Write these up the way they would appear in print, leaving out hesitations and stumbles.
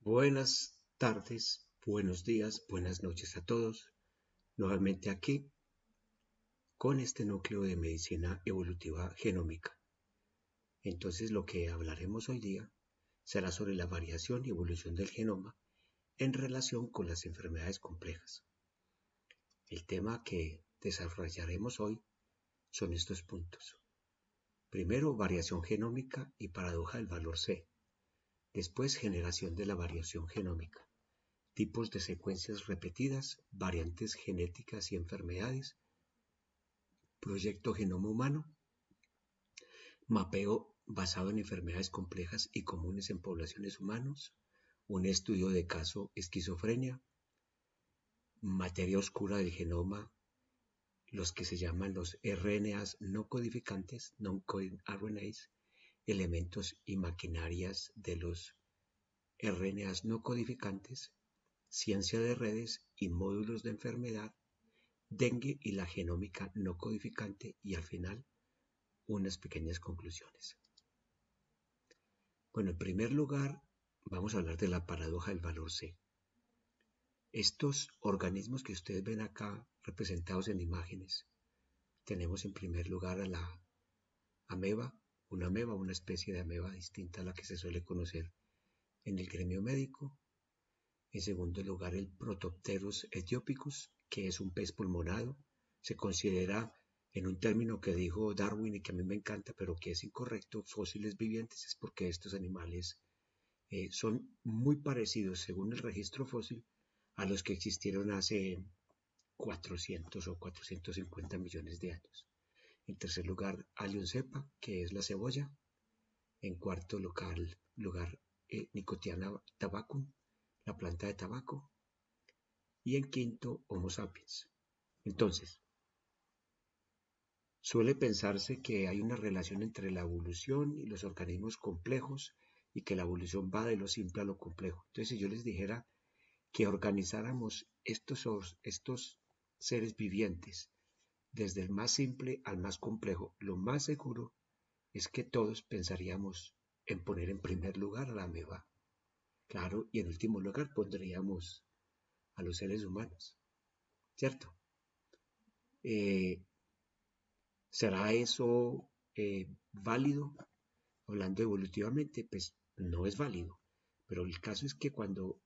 Buenas tardes, buenos días, buenas noches a todos. Nuevamente aquí con este núcleo de medicina evolutiva genómica. Entonces lo que hablaremos hoy día será sobre la variación y evolución del genoma en relación con las enfermedades complejas. El tema que desarrollaremos hoy son estos puntos. Primero, variación genómica y paradoja del valor C. Después, generación de la variación genómica. Tipos de secuencias repetidas, variantes genéticas y enfermedades, proyecto genoma humano, mapeo basado en enfermedades complejas y comunes en poblaciones humanas, un estudio de caso esquizofrenia, materia oscura del genoma, los que se llaman los RNAs no codificantes, non-coding RNAs, elementos y maquinarias de los RNAs no codificantes, ciencia de redes y módulos de enfermedad, dengue y la genómica no codificante y al final unas pequeñas conclusiones. Bueno, en primer lugar vamos a hablar de la paradoja del valor C. Estos organismos que ustedes ven acá representados en imágenes, tenemos en primer lugar a la ameba, una especie de ameba distinta a la que se suele conocer en el gremio médico. En segundo lugar, el Protopterus etiopicus, que es un pez pulmonado. Se considera, en un término que dijo Darwin y que a mí me encanta, pero que es incorrecto, fósiles vivientes, es porque estos animales son muy parecidos, según el registro fósil, a los que existieron hace 400 o 450 millones de años. En tercer lugar, Allium cepa, que es la cebolla. En cuarto lugar, Nicotiana tabacum, la planta de tabaco. Y en quinto, Homo sapiens. Entonces, suele pensarse que hay una relación entre la evolución y los organismos complejos y que la evolución va de lo simple a lo complejo. Entonces, si yo les dijera que organizáramos estos seres vivientes desde el más simple al más complejo, lo más seguro es que todos pensaríamos en poner en primer lugar a la ameba. Claro, y en último lugar pondríamos a los seres humanos, ¿cierto? ¿Será eso válido? Hablando evolutivamente, pues no es válido. Pero el caso es que cuando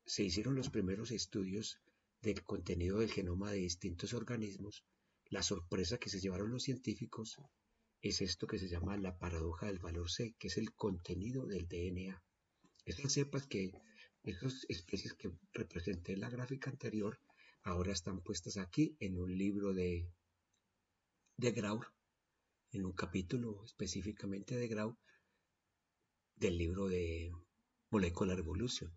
se hicieron los primeros estudios del contenido del genoma de distintos organismos, la sorpresa que se llevaron los científicos es esto que se llama la paradoja del valor C, que es el contenido del DNA. Estas cepas estas especies que representé en la gráfica anterior, ahora están puestas aquí en un libro de Grau, en un capítulo específicamente de Grau del libro de Molecular Evolution.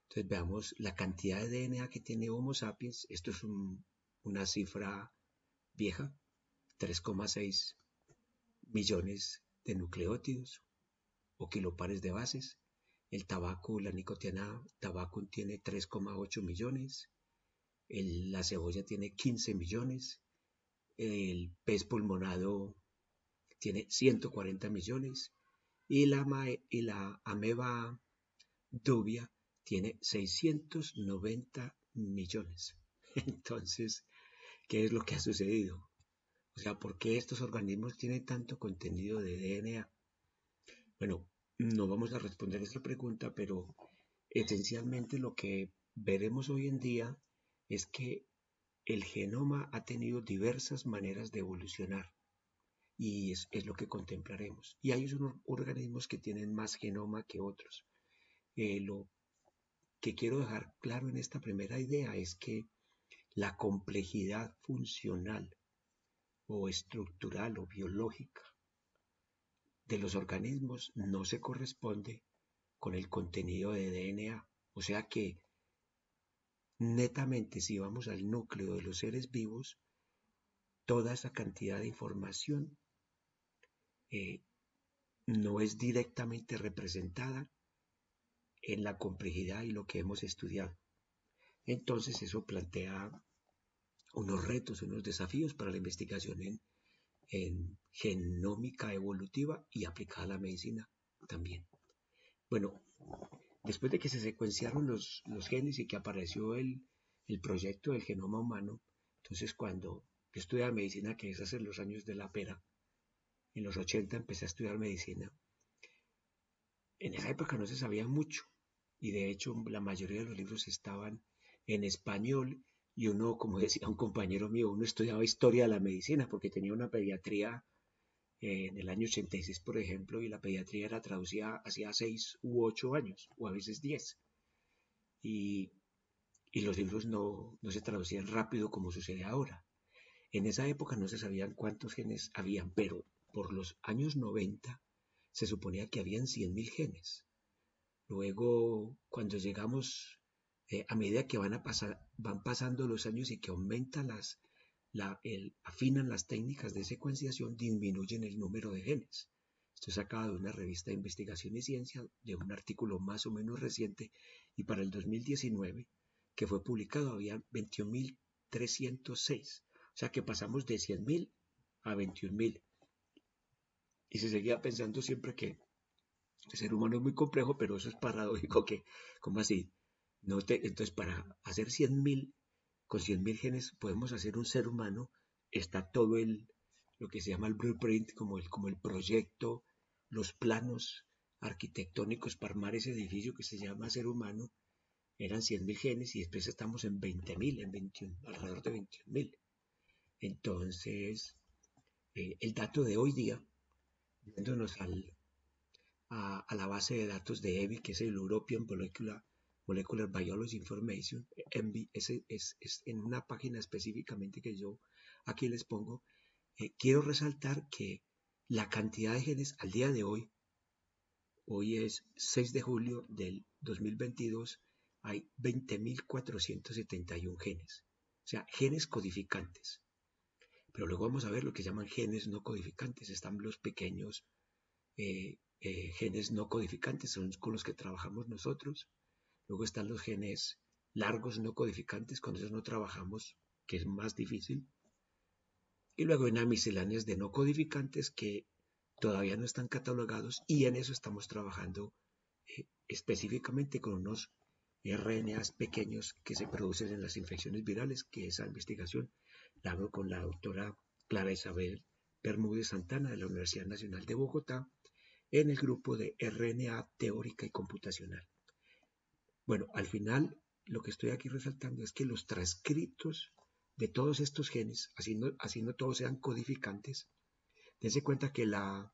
Entonces veamos la cantidad de DNA que tiene Homo sapiens. Esto es una cifra vieja, 3,6 millones de nucleótidos o kilopares de bases. El tabaco, la nicotiana tabaco tiene 3,8 millones. La cebolla tiene 15 millones. El pez pulmonado tiene 140 millones. Y la ameba dubia tiene 690 millones. Entonces, ¿qué es lo que ha sucedido? O sea, ¿por qué estos organismos tienen tanto contenido de DNA? Bueno, no vamos a responder esta pregunta, pero esencialmente lo que veremos hoy en día es que el genoma ha tenido diversas maneras de evolucionar y es lo que contemplaremos. Y hay unos organismos que tienen más genoma que otros. Lo que quiero dejar claro en esta primera idea es que la complejidad funcional o estructural o biológica de los organismos no se corresponde con el contenido de DNA. O sea que netamente si vamos al núcleo de los seres vivos, toda esa cantidad de información eh, no es directamente representada en la complejidad y lo que hemos estudiado. Entonces eso plantea unos retos, unos desafíos para la investigación en genómica evolutiva y aplicada a la medicina también. Bueno, después de que se secuenciaron los genes y que apareció el proyecto del genoma humano, entonces cuando yo estudiaba medicina, que es hace los años de la pera, en los 80 empecé a estudiar medicina. En esa época no se sabía mucho y de hecho la mayoría de los libros estaban en español y uno, como decía un compañero mío, uno estudiaba historia de la medicina porque tenía una pediatría en el año 86, por ejemplo, y la pediatría era traducida hacía 6 u 8 años, o a veces 10. Y, y los libros no se traducían rápido como sucede ahora. En esa época no se sabían cuántos genes habían, pero por los años 90 se suponía que habían 100.000 genes. Luego, cuando llegamos, a medida que van pasando los años y que aumentan afinan las técnicas de secuenciación, disminuyen el número de genes. Esto es sacado de una revista de investigación y ciencia, de un artículo más o menos reciente, y para el 2019, que fue publicado, había 21.306. O sea que pasamos de 100.000 a 21.000. Y se seguía pensando siempre que el ser humano es muy complejo, pero eso es paradójico que, ¿cómo así? Entonces, para hacer 100.000, con 100.000 genes podemos hacer un ser humano, está todo lo que se llama el blueprint, como el proyecto, los planos arquitectónicos para armar ese edificio que se llama ser humano, eran 100.000 genes y después estamos en 20.000, alrededor de 21.000. Entonces, el dato de hoy día, viéndonos a la base de datos de EBI, que es el European Molecular Biology Information, ENVI, es en una página específicamente que yo aquí les pongo. Quiero resaltar que la cantidad de genes al día de hoy es 6 de julio del 2022, hay 20.471 genes, o sea, genes codificantes. Pero luego vamos a ver lo que llaman genes no codificantes. Están los pequeños genes no codificantes, son con los que trabajamos nosotros. Luego están los genes largos no codificantes, con esos no trabajamos, que es más difícil. Y luego hay unas misceláneas de no codificantes que todavía no están catalogados y en eso estamos trabajando específicamente con unos RNAs pequeños que se producen en las infecciones virales, que esa investigación la hago con la doctora Clara Isabel Bermúdez Santana de la Universidad Nacional de Bogotá en el grupo de RNA teórica y computacional. Bueno, al final lo que estoy aquí resaltando es que los transcritos de todos estos genes, haciendo todos sean codificantes, dense cuenta que la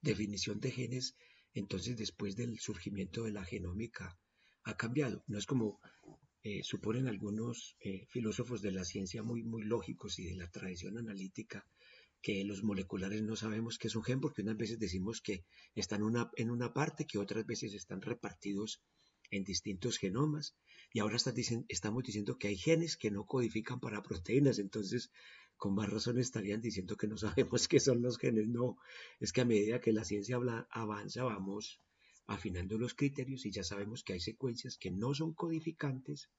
definición de genes, entonces después del surgimiento de la genómica, ha cambiado. No es como suponen algunos filósofos de la ciencia muy lógicos y de la tradición analítica, que los moleculares no sabemos qué es un gen, porque unas veces decimos que están en una parte, que otras veces están repartidos en distintos genomas, y ahora estamos diciendo que hay genes que no codifican para proteínas, entonces con más razón estarían diciendo que no sabemos qué son los genes. No, es que a medida que la ciencia avanza, vamos afinando los criterios y ya sabemos que hay secuencias que no son codificantes,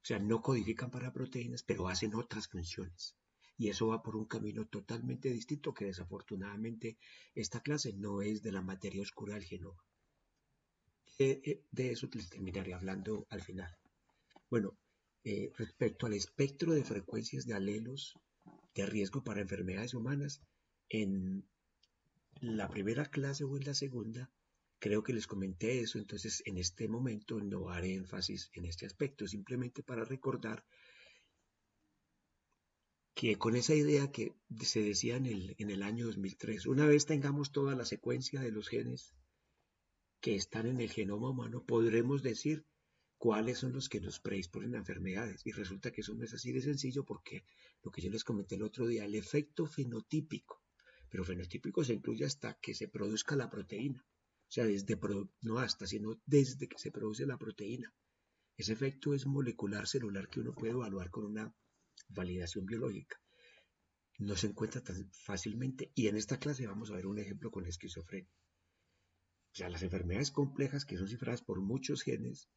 o sea, no codifican para proteínas, pero hacen otras funciones. Y eso va por un camino totalmente distinto que desafortunadamente esta clase no es de la materia oscura del genoma. De eso les terminaré hablando al final. Bueno, respecto al espectro de frecuencias de alelos de riesgo para enfermedades humanas, en la primera clase o en la segunda, creo que les comenté eso, entonces en este momento no haré énfasis en este aspecto, simplemente para recordar que con esa idea que se decía en el año 2003, una vez tengamos toda la secuencia de los genes que están en el genoma humano, podremos decir cuáles son los que nos predisponen a enfermedades. Y resulta que eso no es así de sencillo porque lo que yo les comenté el otro día, el efecto fenotípico, pero fenotípico se incluye hasta que se produzca la proteína. O sea, no hasta, sino desde que se produce la proteína. Ese efecto es molecular celular que uno puede evaluar con una validación biológica. No se encuentra tan fácilmente y en esta clase vamos a ver un ejemplo con esquizofrenia. O sea, las enfermedades complejas que son cifradas por muchos genes,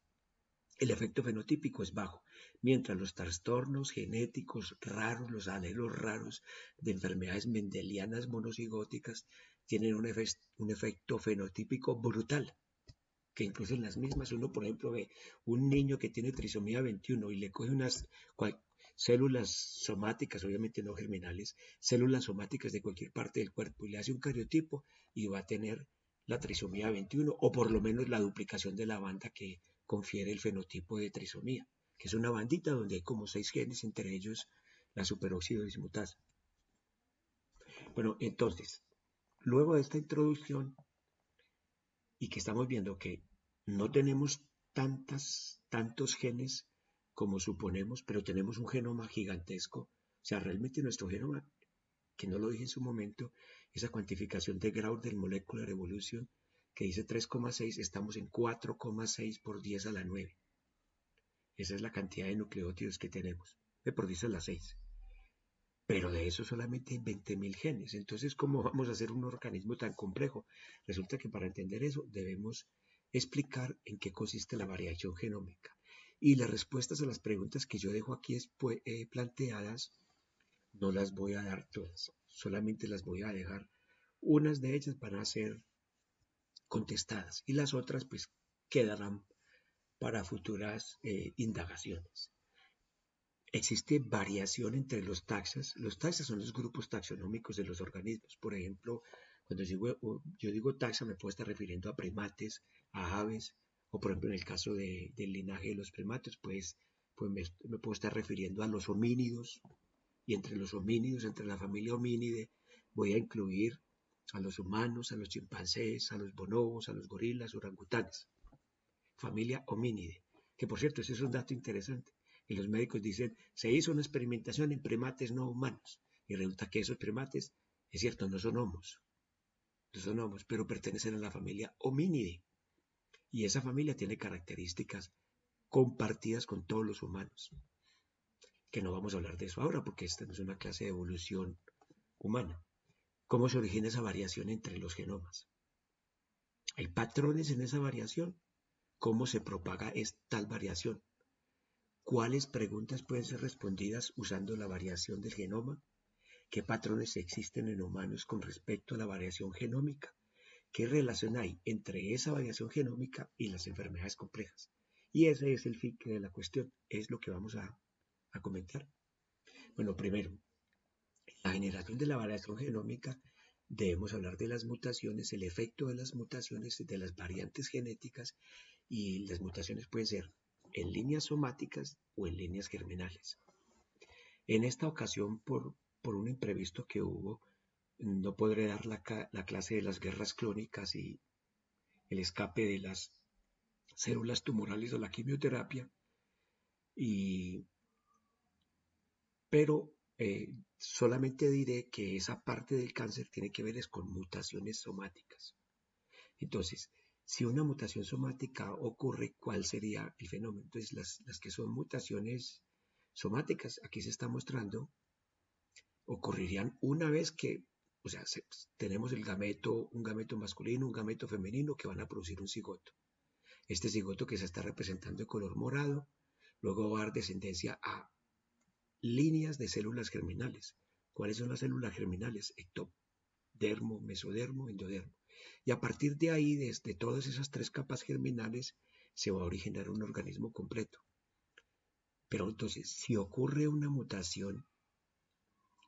el efecto fenotípico es bajo, mientras los trastornos genéticos raros, los alelos raros de enfermedades mendelianas monocigóticas tienen un efecto fenotípico brutal, que incluso en las mismas uno, por ejemplo, ve un niño que tiene trisomía 21 y le coge unas células somáticas, obviamente no germinales, células somáticas de cualquier parte del cuerpo y le hace un cariotipo y va a tener la trisomía 21 o por lo menos la duplicación de la banda que confiere el fenotipo de trisomía, que es una bandita donde hay como 6 genes, entre ellos la superóxido dismutasa. Bueno, entonces, luego de esta introducción y que estamos viendo que no tenemos tantos genes como suponemos, pero tenemos un genoma gigantesco. O sea, realmente nuestro genoma, que no lo dije en su momento, esa cuantificación de Grau del Molecular Evolution, que dice 3,6, estamos en 4,6 por 10 a la 9. Esa es la cantidad de nucleótidos que tenemos, por 10 a la 6. Pero de eso solamente hay 20.000 genes. Entonces, ¿cómo vamos a hacer un organismo tan complejo? Resulta que para entender eso debemos explicar en qué consiste la variación genómica. Y las respuestas a las preguntas que yo dejo aquí planteadas no las voy a dar todas, solamente las voy a dejar. Unas de ellas van a ser contestadas y las otras pues quedarán para futuras indagaciones. Existe variación entre los taxas. Los taxas son los grupos taxonómicos de los organismos. Por ejemplo, cuando yo digo taxa me puedo estar refiriendo a primates, a aves, o por ejemplo en el caso del linaje de los primates, pues me puedo estar refiriendo a los homínidos, y entre los homínidos, entre la familia homínide, voy a incluir a los humanos, a los chimpancés, a los bonobos, a los gorilas, orangutanes. Familia homínide, que por cierto, ese es un dato interesante. Y los médicos dicen, se hizo una experimentación en primates no humanos. Y resulta que esos primates, es cierto, no son homos, pero pertenecen a la familia homínide. Y esa familia tiene características compartidas con todos los humanos. Que no vamos a hablar de eso ahora, porque esta no es una clase de evolución humana. ¿Cómo se origina esa variación entre los genomas? ¿Hay patrones en esa variación? ¿Cómo se propaga tal variación? ¿Cuáles preguntas pueden ser respondidas usando la variación del genoma? ¿Qué patrones existen en humanos con respecto a la variación genómica? ¿Qué relación hay entre esa variación genómica y las enfermedades complejas? Y ese es el fin de la cuestión, es lo que vamos a comentar. Bueno, primero, la generación de la variación genómica, debemos hablar de las mutaciones, el efecto de las mutaciones, de las variantes genéticas, y las mutaciones pueden ser en líneas somáticas o en líneas germinales. En esta ocasión, por un imprevisto que hubo, no podré dar la clase de las guerras clónicas y el escape de las células tumorales a la quimioterapia, pero solamente diré que esa parte del cáncer tiene que ver con mutaciones somáticas. Entonces, si una mutación somática ocurre, ¿cuál sería el fenómeno? Entonces, las que son mutaciones somáticas, aquí se está mostrando, ocurrirían una vez que, o sea, tenemos un gameto masculino, un gameto femenino que van a producir un cigoto. Este cigoto que se está representando de color morado, luego va a dar descendencia a líneas de células germinales. ¿Cuáles son las células germinales? Ectodermo, mesodermo, endodermo. Y a partir de ahí, desde todas esas 3 capas germinales, se va a originar un organismo completo. Pero entonces, si ocurre una mutación,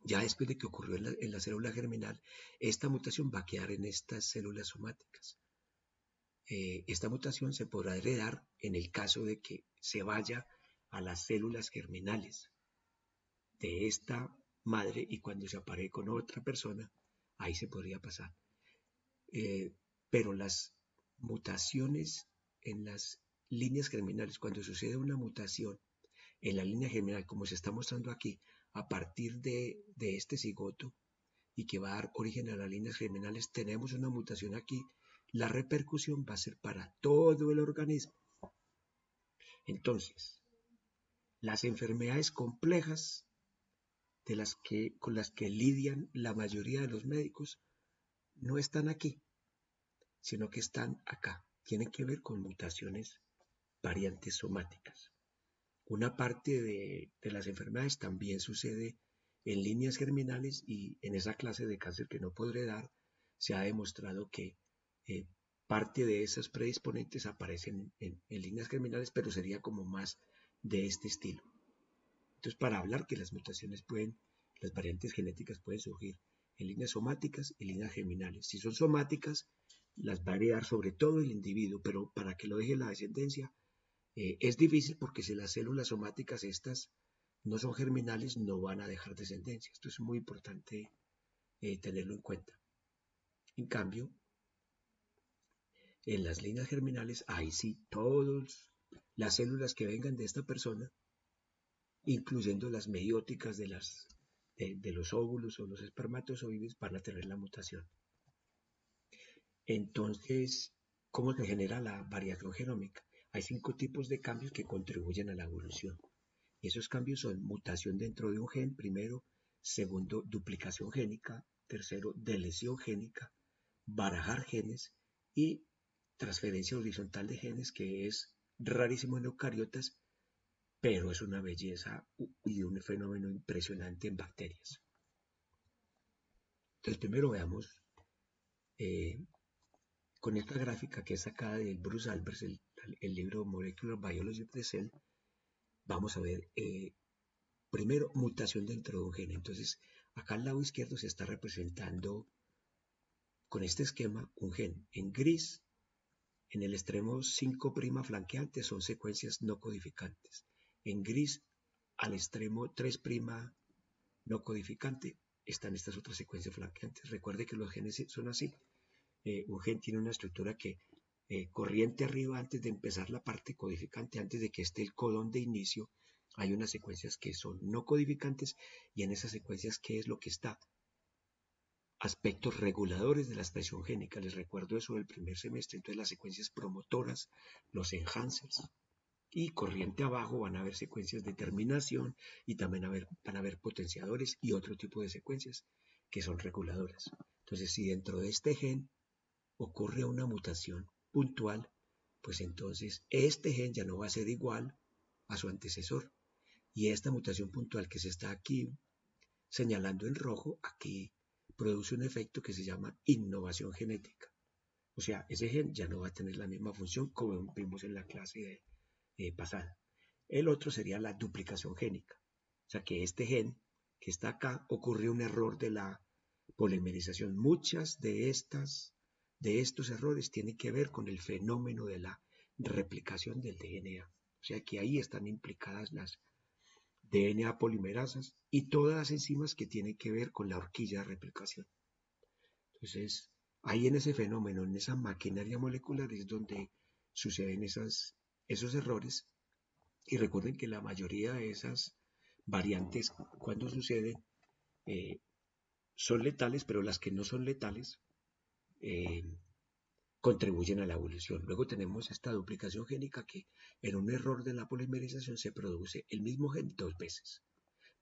ya después de que ocurrió en la célula germinal, esta mutación va a quedar en estas células somáticas. Esta mutación se podrá heredar en el caso de que se vaya a las células germinales de esta madre y cuando se aparee con otra persona, ahí se podría pasar. Pero las mutaciones en las líneas germinales, cuando sucede una mutación en la línea germinal, como se está mostrando aquí, a partir de este cigoto y que va a dar origen a las líneas germinales, tenemos una mutación aquí, la repercusión va a ser para todo el organismo. Entonces, las enfermedades complejas con las que lidian la mayoría de los médicos no están aquí, sino que están acá. Tienen que ver con mutaciones variantes somáticas. Una parte de las enfermedades también sucede en líneas germinales y en esa clase de cáncer que no podré dar, se ha demostrado que parte de esas predisponentes aparecen en líneas germinales, pero sería como más de este estilo. Entonces, para hablar que las mutaciones las variantes genéticas pueden surgir en líneas somáticas y líneas germinales. Si son somáticas, las va a heredar sobre todo el individuo, pero para que lo deje la descendencia, es difícil porque si las células somáticas estas no son germinales, no van a dejar descendencia. Esto es muy importante tenerlo en cuenta. En cambio, en las líneas germinales, ahí sí, todas las células que vengan de esta persona, incluyendo las meióticas de los óvulos o los espermatozoides, van a tener la mutación. Entonces, ¿cómo se genera la variación genómica? Hay 5 tipos de cambios que contribuyen a la evolución. Y esos cambios son mutación dentro de un gen, primero; segundo, duplicación génica; tercero, deleción génica; barajar genes; y transferencia horizontal de genes, que es rarísimo en eucariotas, pero es una belleza y un fenómeno impresionante en bacterias. Entonces, primero veamos eh, con esta gráfica que es sacada de Bruce Albers, el libro Molecular Biology of the Cell. Vamos a ver primero mutación dentro de un gen. Entonces, acá al lado izquierdo se está representando con este esquema un gen. En gris, en el extremo 5' flanqueante, son secuencias no codificantes. En gris, al extremo 3' no codificante, están estas otras secuencias flanqueantes. Recuerde que los genes son así. Un gen tiene una estructura que corriente arriba, antes de empezar la parte codificante, antes de que esté el codón de inicio, hay unas secuencias que son no codificantes, y en esas secuencias, ¿qué es lo que está? Aspectos reguladores de la expresión génica. Les recuerdo eso del primer semestre. Entonces, las secuencias promotoras, los enhancers. Y corriente abajo van a haber secuencias de terminación, y también van a haber potenciadores y otro tipo de secuencias que son reguladoras. Entonces, si dentro de este gen ocurre una mutación puntual, pues entonces este gen ya no va a ser igual a su antecesor. Y esta mutación puntual que se está aquí señalando en rojo, aquí produce un efecto que se llama innovación genética. O sea, ese gen ya no va a tener la misma función como vimos en la clase pasada. El otro sería la duplicación génica. O sea, que este gen que está acá ocurrió un error de la polimerización. Muchas de estos errores tienen que ver con el fenómeno de la replicación del DNA. O sea, que ahí están implicadas las DNA polimerasas y todas las enzimas que tienen que ver con la horquilla de replicación. Entonces, ahí en ese fenómeno, en esa maquinaria molecular, es donde suceden esos errores. Y recuerden que la mayoría de esas variantes, cuando suceden, son letales, pero las que no son letales eh, contribuyen a la evolución. Luego tenemos esta duplicación génica, que en un error de la polimerización se produce el mismo gen 2 veces.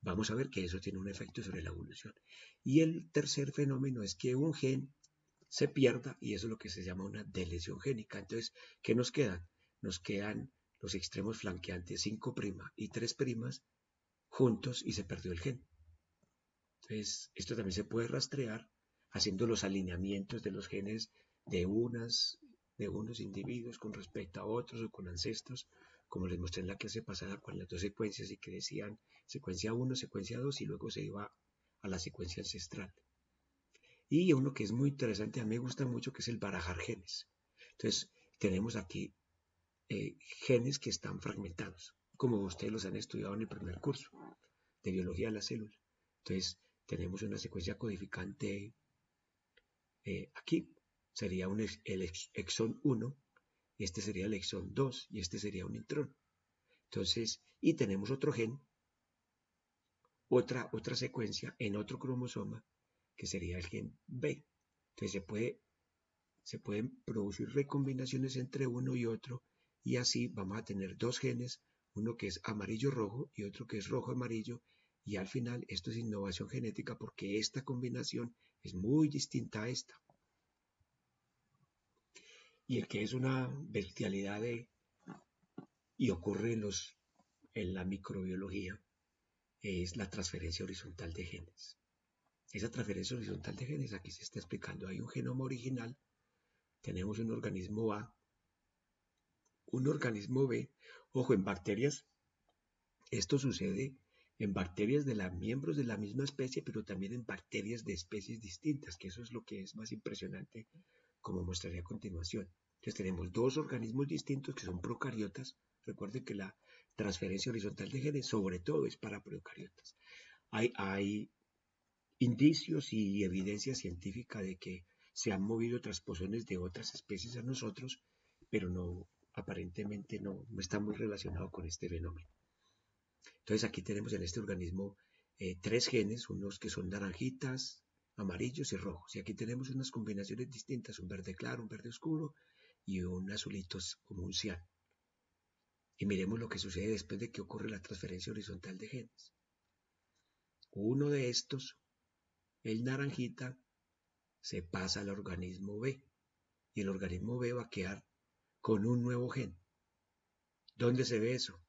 Vamos a ver que eso tiene un efecto sobre la evolución. Y el tercer fenómeno es que un gen se pierda, y eso es lo que se llama una delesión génica. Entonces, ¿qué nos quedan? Nos quedan los extremos flanqueantes 5' y 3' juntos, y se perdió el gen. Entonces, esto también se puede rastrear haciendo los alineamientos de los genes de unos individuos con respecto a otros, o con ancestros, como les mostré en la clase pasada con las dos secuencias, y que decían secuencia 1, secuencia 2, y luego se iba a la secuencia ancestral. Y uno que es muy interesante, a mí me gusta mucho, que es el barajar genes. Entonces, tenemos aquí genes que están fragmentados, como ustedes los han estudiado en el primer curso de biología de la célula. Entonces, tenemos una secuencia codificante aquí, sería el exón 1, este sería el exón 2, y este sería un intrón. Entonces, y tenemos otro gen, otra secuencia en otro cromosoma, que sería el gen B. Entonces, se pueden producir recombinaciones entre uno y otro, y así vamos a tener dos genes, uno que es amarillo-rojo y otro que es rojo-amarillo, y al final esto es innovación genética, porque esta combinación es muy distinta a esta. Y el que es una bestialidad y ocurre en la microbiología, es la transferencia horizontal de genes. Esa transferencia horizontal de genes aquí se está explicando. Hay un genoma original tenemos un organismo A, un organismo B. Ojo, en bacterias, esto sucede en bacterias de los miembros de la misma especie, pero también en bacterias de especies distintas, que eso es lo que es más impresionante, como mostraré a continuación. Entonces tenemos dos organismos distintos que son procariotas. Recuerden que la transferencia horizontal de genes sobre todo es para procariotas. Hay indicios y evidencia científica de que se han movido transposones de otras especies a nosotros, pero no, aparentemente no está muy relacionado con este fenómeno. Entonces aquí tenemos en este organismo tres genes, unos que son naranjitas, amarillos y rojos. Y aquí tenemos unas combinaciones distintas, un verde claro, un verde oscuro y un azulito como un cian. Y miremos lo que sucede después de que ocurre la transferencia horizontal de genes. Uno de estos, el naranjita, se pasa al organismo B. Y el organismo B va a quedar con un nuevo gen. ¿Dónde se ve eso?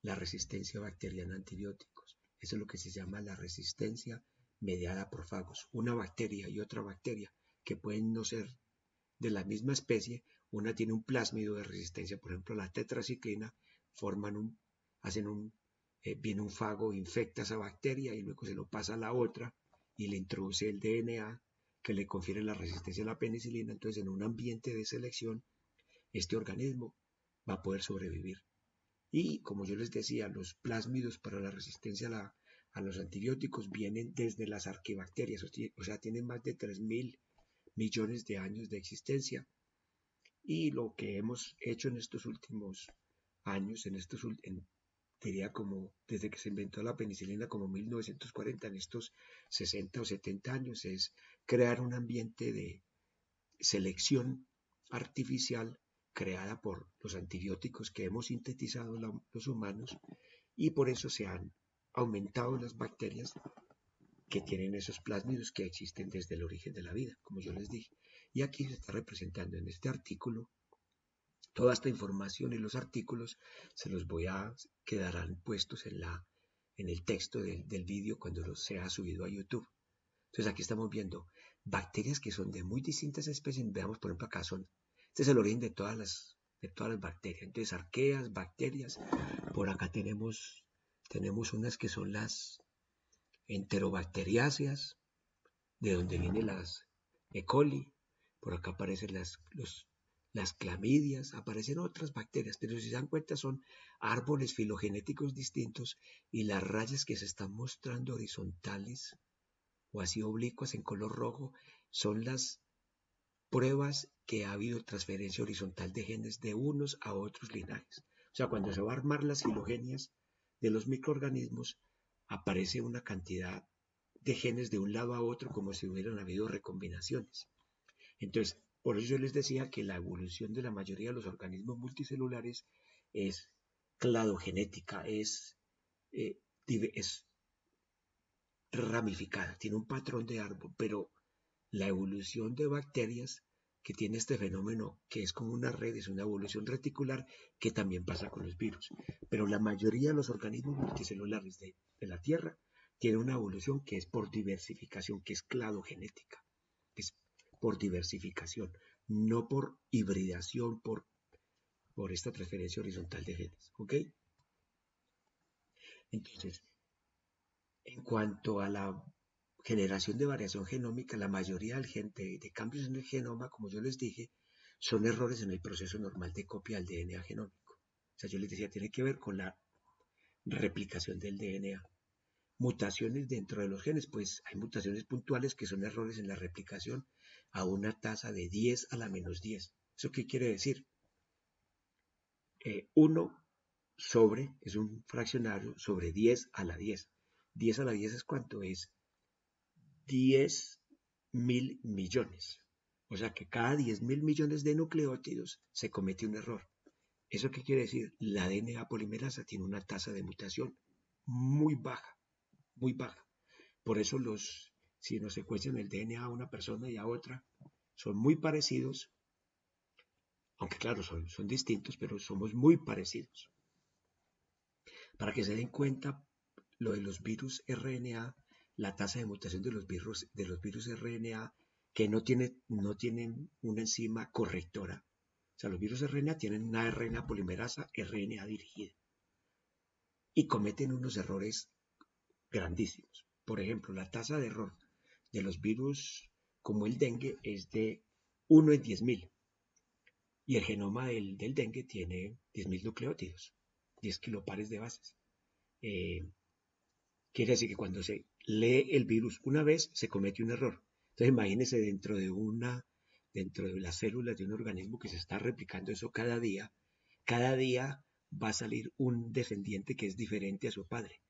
La resistencia bacteriana a antibióticos. Eso es lo que se llama la resistencia mediada por fagos. Una bacteria y otra bacteria que pueden no ser de la misma especie, una tiene un plásmido de resistencia, por ejemplo la tetraciclina, viene un fago, infecta esa bacteria y luego se lo pasa a la otra y le introduce el DNA que le confiere la resistencia a la penicilina. Entonces en un ambiente de selección este organismo va a poder sobrevivir. Y como yo les decía, los plásmidos para la resistencia a los antibióticos vienen desde las arquibacterias, o sea, tienen más de 3.000 millones de años de existencia. Y lo que hemos hecho en estos últimos años, diría como desde que se inventó la penicilina, como 1940, en estos 60 o 70 años, es crear un ambiente de selección artificial creada por los antibióticos que hemos sintetizado los humanos, y por eso se han aumentado las bacterias que tienen esos plásmidos que existen desde el origen de la vida, como yo les dije. Y aquí se está representando en este artículo toda esta información, y los artículos se los quedarán puestos en el texto del vídeo cuando sea subido a YouTube. Entonces aquí estamos viendo bacterias que son de muy distintas especies. Veamos, por ejemplo, acá este es el origen de todas las bacterias. Entonces, arqueas, bacterias. Por acá tenemos unas que son las enterobacteriáceas, de donde vienen las E. coli. Por acá aparecen las clamidias, aparecen otras bacterias, pero si se dan cuenta son árboles filogenéticos distintos, y las rayas que se están mostrando horizontales o así oblicuas en color rojo son las pruebas que ha habido transferencia horizontal de genes de unos a otros linajes. O sea, cuando se va a armar las filogenias de los microorganismos, aparece una cantidad de genes de un lado a otro como si hubieran habido recombinaciones. Entonces, por eso yo les decía que la evolución de la mayoría de los organismos multicelulares es cladogenética, es ramificada, tiene un patrón de árbol, pero la evolución de bacterias que tiene este fenómeno, que es como una red, es una evolución reticular que también pasa con los virus. Pero la mayoría de los organismos multicelulares de la Tierra tienen una evolución que es por diversificación, que es cladogenética, que es por diversificación, no por hibridación, por esta transferencia horizontal de genes. ¿Ok? Entonces, en cuanto a la generación de variación genómica, la mayoría de cambios en el genoma, como yo les dije, son errores en el proceso normal de copia del DNA genómico. O sea, yo les decía, tiene que ver con la replicación del DNA. Mutaciones dentro de los genes, pues hay mutaciones puntuales que son errores en la replicación a una tasa de 10 a la menos 10. ¿Eso qué quiere decir? 1 es un fraccionario sobre 10 a la 10. 10 a la 10 es cuánto? Es 10.000 millones. O sea que cada 10.000 millones de nucleótidos se comete un error. ¿Eso qué quiere decir? La DNA polimerasa tiene una tasa de mutación muy baja, muy baja. Por eso si nos secuencian el DNA a una persona y a otra, son muy parecidos, aunque claro, son distintos, pero somos muy parecidos. Para que se den cuenta, lo de los virus RNA, la tasa de mutación de los virus RNA que no tienen una enzima correctora. O sea, los virus RNA tienen una RNA polimerasa RNA dirigida y cometen unos errores grandísimos. Por ejemplo, la tasa de error de los virus como el dengue es de 1 en 10.000 y el genoma del dengue tiene 10.000 nucleótidos, 10 kilopares de bases. Quiere decir que cuando se lee el virus una vez se comete un error. Entonces imagínense dentro de las células de un organismo que se está replicando eso cada día va a salir un descendiente que es diferente a su padre.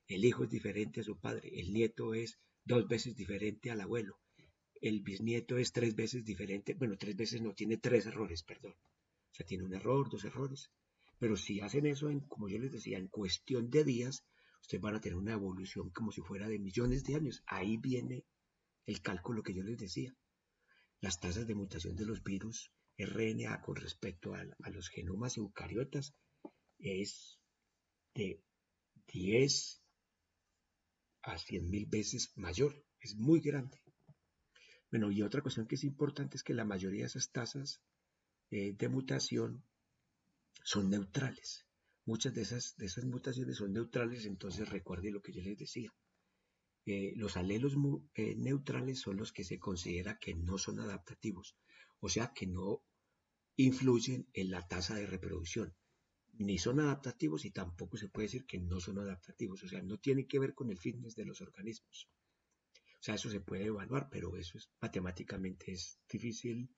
El hijo es diferente a su padre, el nieto es 2 veces diferente al abuelo, el bisnieto es 3 veces diferente, bueno, 3 veces no, tiene 3 errores, perdón. O sea, tiene un error, 2 errores. Pero si hacen eso, como yo les decía, en cuestión de días, ustedes van a tener una evolución como si fuera de millones de años. Ahí viene el cálculo que yo les decía. Las tasas de mutación de los virus RNA con respecto a los genomas eucariotas es de 10 a 100.000 veces mayor. Es muy grande. Bueno, y otra cuestión que es importante es que la mayoría de esas tasas de mutación son neutrales. Muchas de esas mutaciones son neutrales, entonces recuerde lo que yo les decía. Los alelos neutrales son los que se considera que no son adaptativos, o sea que no influyen en la tasa de reproducción. Ni son adaptativos y tampoco se puede decir que no son adaptativos, o sea, no tiene que ver con el fitness de los organismos. O sea, eso se puede evaluar, pero eso es matemáticamente es difícil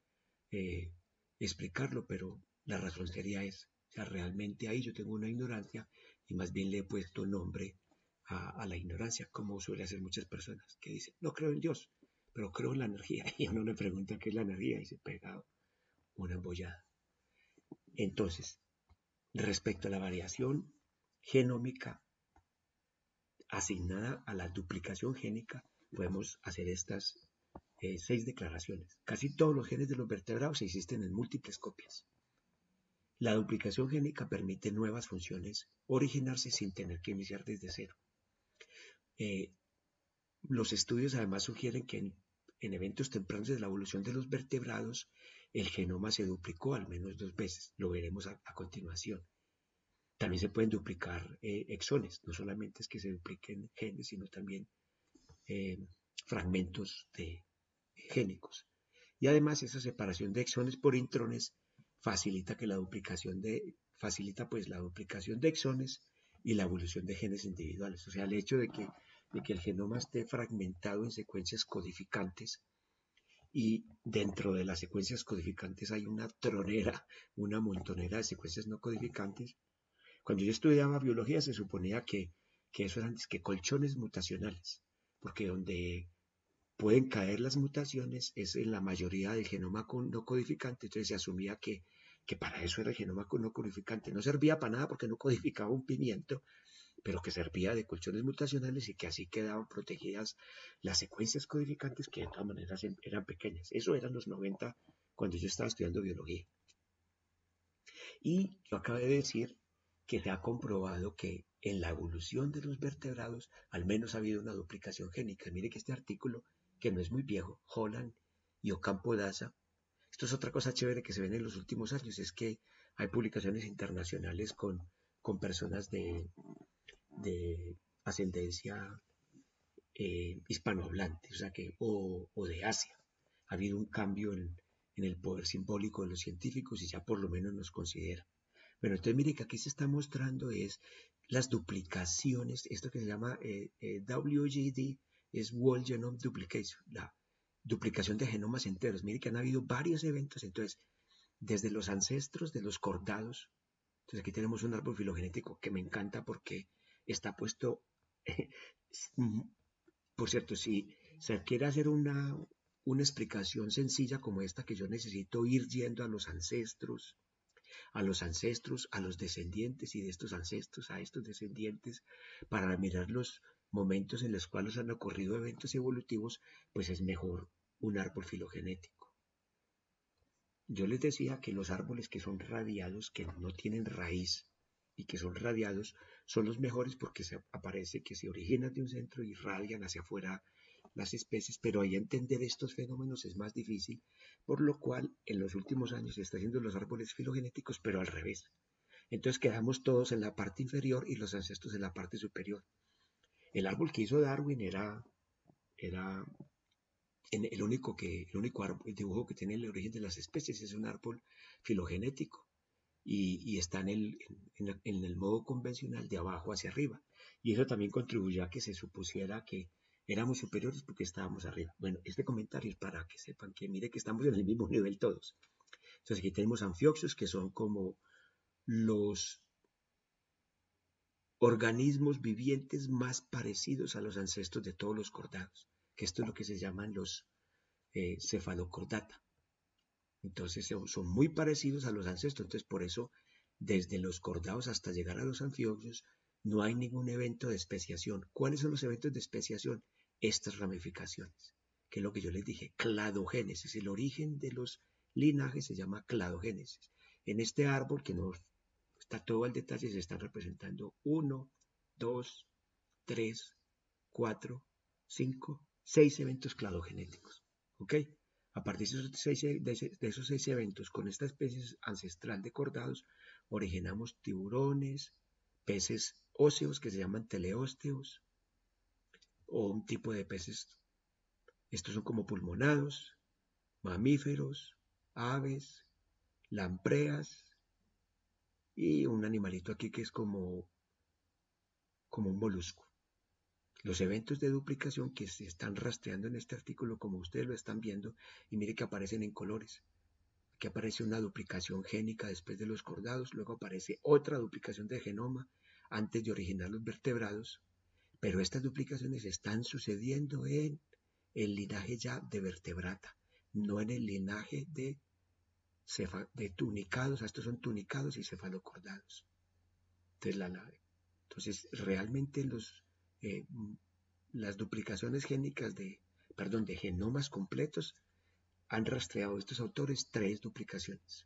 eh, explicarlo, pero la razón sería esa. O sea, realmente ahí yo tengo una ignorancia y más bien le he puesto nombre a la ignorancia, como suele hacer muchas personas que dicen, no creo en Dios, pero creo en la energía. Y uno le pregunta qué es la energía y se pega una embollada. Entonces, respecto a la variación genómica asignada a la duplicación génica, podemos hacer estas 6 declaraciones. Casi todos los genes de los vertebrados existen en múltiples copias. La duplicación génica permite nuevas funciones originarse sin tener que iniciar desde cero. Los estudios además sugieren que en eventos tempranos de la evolución de los vertebrados, el genoma se duplicó al menos 2 veces. Lo veremos a continuación. También se pueden duplicar exones. No solamente es que se dupliquen genes, sino también fragmentos génicos. Y además esa separación de exones por intrones facilita pues la duplicación de exones y la evolución de genes individuales. O sea, el hecho de que el genoma esté fragmentado en secuencias codificantes y dentro de las secuencias codificantes hay una tronera, una montonera de secuencias no codificantes. Cuando yo estudiaba biología se suponía que eso eran que colchones mutacionales, porque donde pueden caer las mutaciones es en la mayoría del genoma no codificante, entonces se asumía que para eso era el genoma no codificante. No servía para nada porque no codificaba un pimiento, pero que servía de colchones mutacionales y que así quedaban protegidas las secuencias codificantes que de todas maneras eran pequeñas. Eso eran los 90 cuando yo estaba estudiando biología. Y yo acabé de decir que se ha comprobado que en la evolución de los vertebrados al menos ha habido una duplicación génica. Mire que este artículo, que no es muy viejo, Holland y Ocampo Daza, esto es otra cosa chévere que se ven en los últimos años, es que hay publicaciones internacionales con personas de ascendencia hispanohablante, o sea o de Asia. Ha habido un cambio en el poder simbólico de los científicos y ya por lo menos nos consideran. Bueno, entonces mire que aquí se está mostrando es las duplicaciones, esto que se llama WGD, es Whole Genome Duplication, la duplicación de genomas enteros. Mire que han habido varios eventos, entonces, desde los ancestros de los cordados, entonces aquí tenemos un árbol filogenético que me encanta porque está puesto, por cierto, si se quiere hacer una explicación sencilla como esta, que yo necesito ir yendo a los descendientes y de estos ancestros a estos descendientes para mirar los momentos en los cuales han ocurrido eventos evolutivos, pues es mejor un árbol filogenético. Yo les decía que los árboles que son radiados, que no tienen raíz y que son radiados, son los mejores porque aparece que se originan de un centro y radian hacia afuera las especies, pero ahí entender estos fenómenos es más difícil, por lo cual en los últimos años se está haciendo los árboles filogenéticos, pero al revés. Entonces quedamos todos en la parte inferior y los ancestros en la parte superior. El árbol que hizo Darwin era el único árbol, el dibujo que tiene el origen de las especies es un árbol filogenético y está en el modo convencional de abajo hacia arriba. Y eso también contribuyó a que se supusiera que éramos superiores porque estábamos arriba. Bueno, este comentario es para que sepan que mire que estamos en el mismo nivel todos. Entonces aquí tenemos anfioxos que son como los organismos vivientes más parecidos a los ancestros de todos los cordados, que esto es lo que se llaman los cefalocordata. Entonces son muy parecidos a los ancestros, entonces por eso desde los cordados hasta llegar a los anfioxos no hay ningún evento de especiación. ¿Cuáles son los eventos de especiación? Estas ramificaciones, que es lo que yo les dije, cladogénesis. El origen de los linajes se llama cladogénesis. En este árbol que no está todo al detalle, se están representando 1, 2, 3, 4, 5, 6 eventos cladogenéticos. ¿Ok? A partir de esos 6 eventos, con esta especie ancestral de cordados, originamos tiburones, peces óseos que se llaman teleósteos, o un tipo de peces, estos son como pulmonados, mamíferos, aves, lampreas, y un animalito aquí que es como un molusco. Los eventos de duplicación que se están rastreando en este artículo, como ustedes lo están viendo, y mire que aparecen en colores. Aquí aparece una duplicación génica después de los cordados, luego aparece otra duplicación de genoma antes de originar los vertebrados, pero estas duplicaciones están sucediendo en el linaje ya de vertebrata, no en el linaje de tunicados. Estos son tunicados y cefalocordados. Entonces realmente eh, las duplicaciones génicas de genomas completos han rastreado estos autores 3 duplicaciones.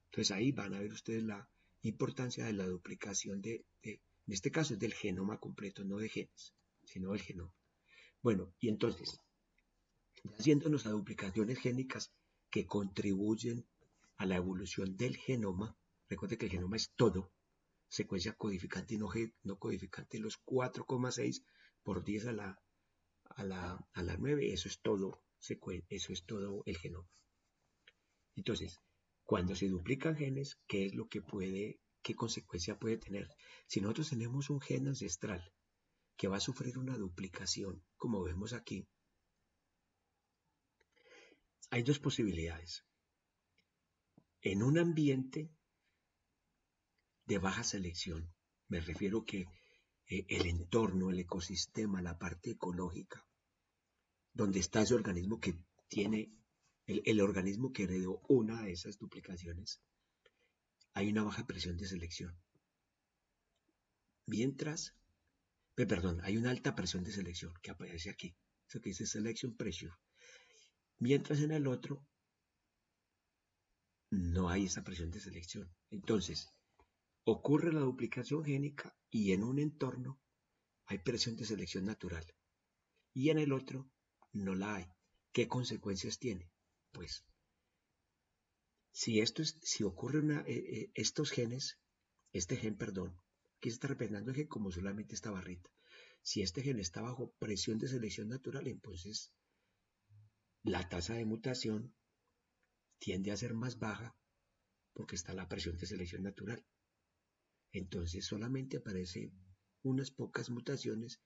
Entonces ahí van a ver ustedes la importancia de la duplicación en este caso es del genoma completo, no de genes, sino del genoma. Bueno, y entonces, haciéndonos a duplicaciones génicas que contribuyen a la evolución del genoma, recuerde que el genoma es todo, secuencia codificante y no codificante, los 4,6 por 10 a la 9, eso es todo el genoma. Entonces, cuando se duplican genes, ¿qué consecuencia puede tener? Si nosotros tenemos un gen ancestral que va a sufrir una duplicación, como vemos aquí, hay dos posibilidades. En un ambiente de baja selección, me refiero que el entorno, el ecosistema, la parte ecológica, donde está ese organismo que tiene, el organismo que heredó una de esas duplicaciones, hay una baja presión de selección. Mientras, hay una alta presión de selección que aparece aquí, eso que dice selection pressure. Mientras en el otro no hay esa presión de selección. Entonces, ocurre la duplicación génica y en un entorno hay presión de selección natural y en el otro no la hay. ¿Qué consecuencias tiene? Pues, si ocurre estos genes, aquí se está representando el gen como solamente esta barrita. Si este gen está bajo presión de selección natural, entonces la tasa de mutación tiende a ser más baja porque está la presión de selección natural. Entonces solamente aparecen unas pocas mutaciones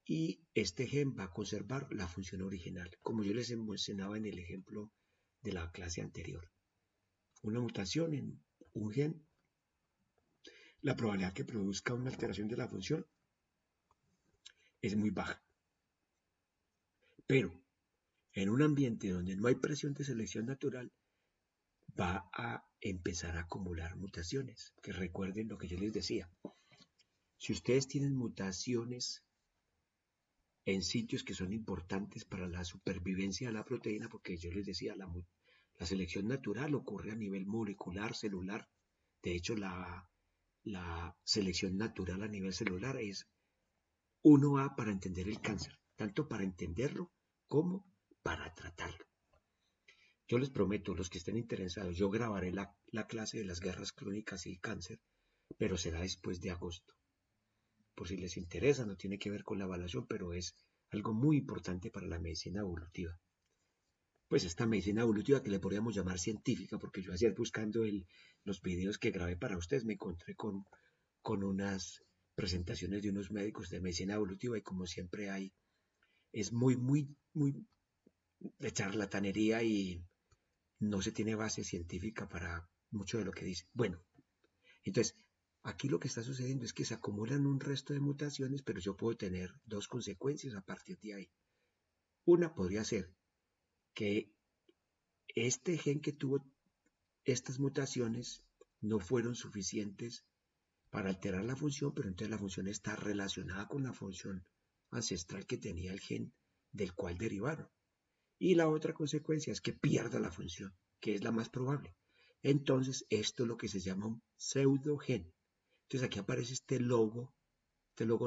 y este gen va a conservar la función original, como yo les mencionaba en el ejemplo de la clase anterior. Una mutación en un gen, la probabilidad que produzca una alteración de la función es muy baja. Pero en un ambiente donde no hay presión de selección natural, va a empezar a acumular mutaciones. Que recuerden lo que yo les decía. Si ustedes tienen mutaciones en sitios que son importantes para la supervivencia de la proteína, porque yo les decía, la selección natural ocurre a nivel molecular, celular. De hecho, la selección natural a nivel celular es 1A para entender el cáncer. tanto para entenderlo como para tratarlo. Yo les prometo, los que estén interesados, yo grabaré la clase de las guerras crónicas y cáncer, pero será después de agosto. Por si les interesa, no tiene que ver con la evaluación, pero es algo muy importante para la medicina evolutiva. Pues esta medicina evolutiva que le podríamos llamar científica, porque yo ayer buscando los videos que grabé para ustedes me encontré con unas presentaciones de unos médicos de medicina evolutiva y como siempre es muy de charlatanería y no se tiene base científica para mucho de lo que dice. Bueno, entonces, aquí lo que está sucediendo es que se acumulan un resto de mutaciones, pero yo puedo tener dos consecuencias a partir de ahí. Una podría ser que este gen que tuvo estas mutaciones no fueron suficientes para alterar la función, pero entonces la función está relacionada con la función ancestral que tenía el gen del cual derivaron. Y la otra consecuencia es que pierda la función, que es la más probable. Entonces, esto es lo que se llama un pseudogen. Entonces, aquí aparece este logo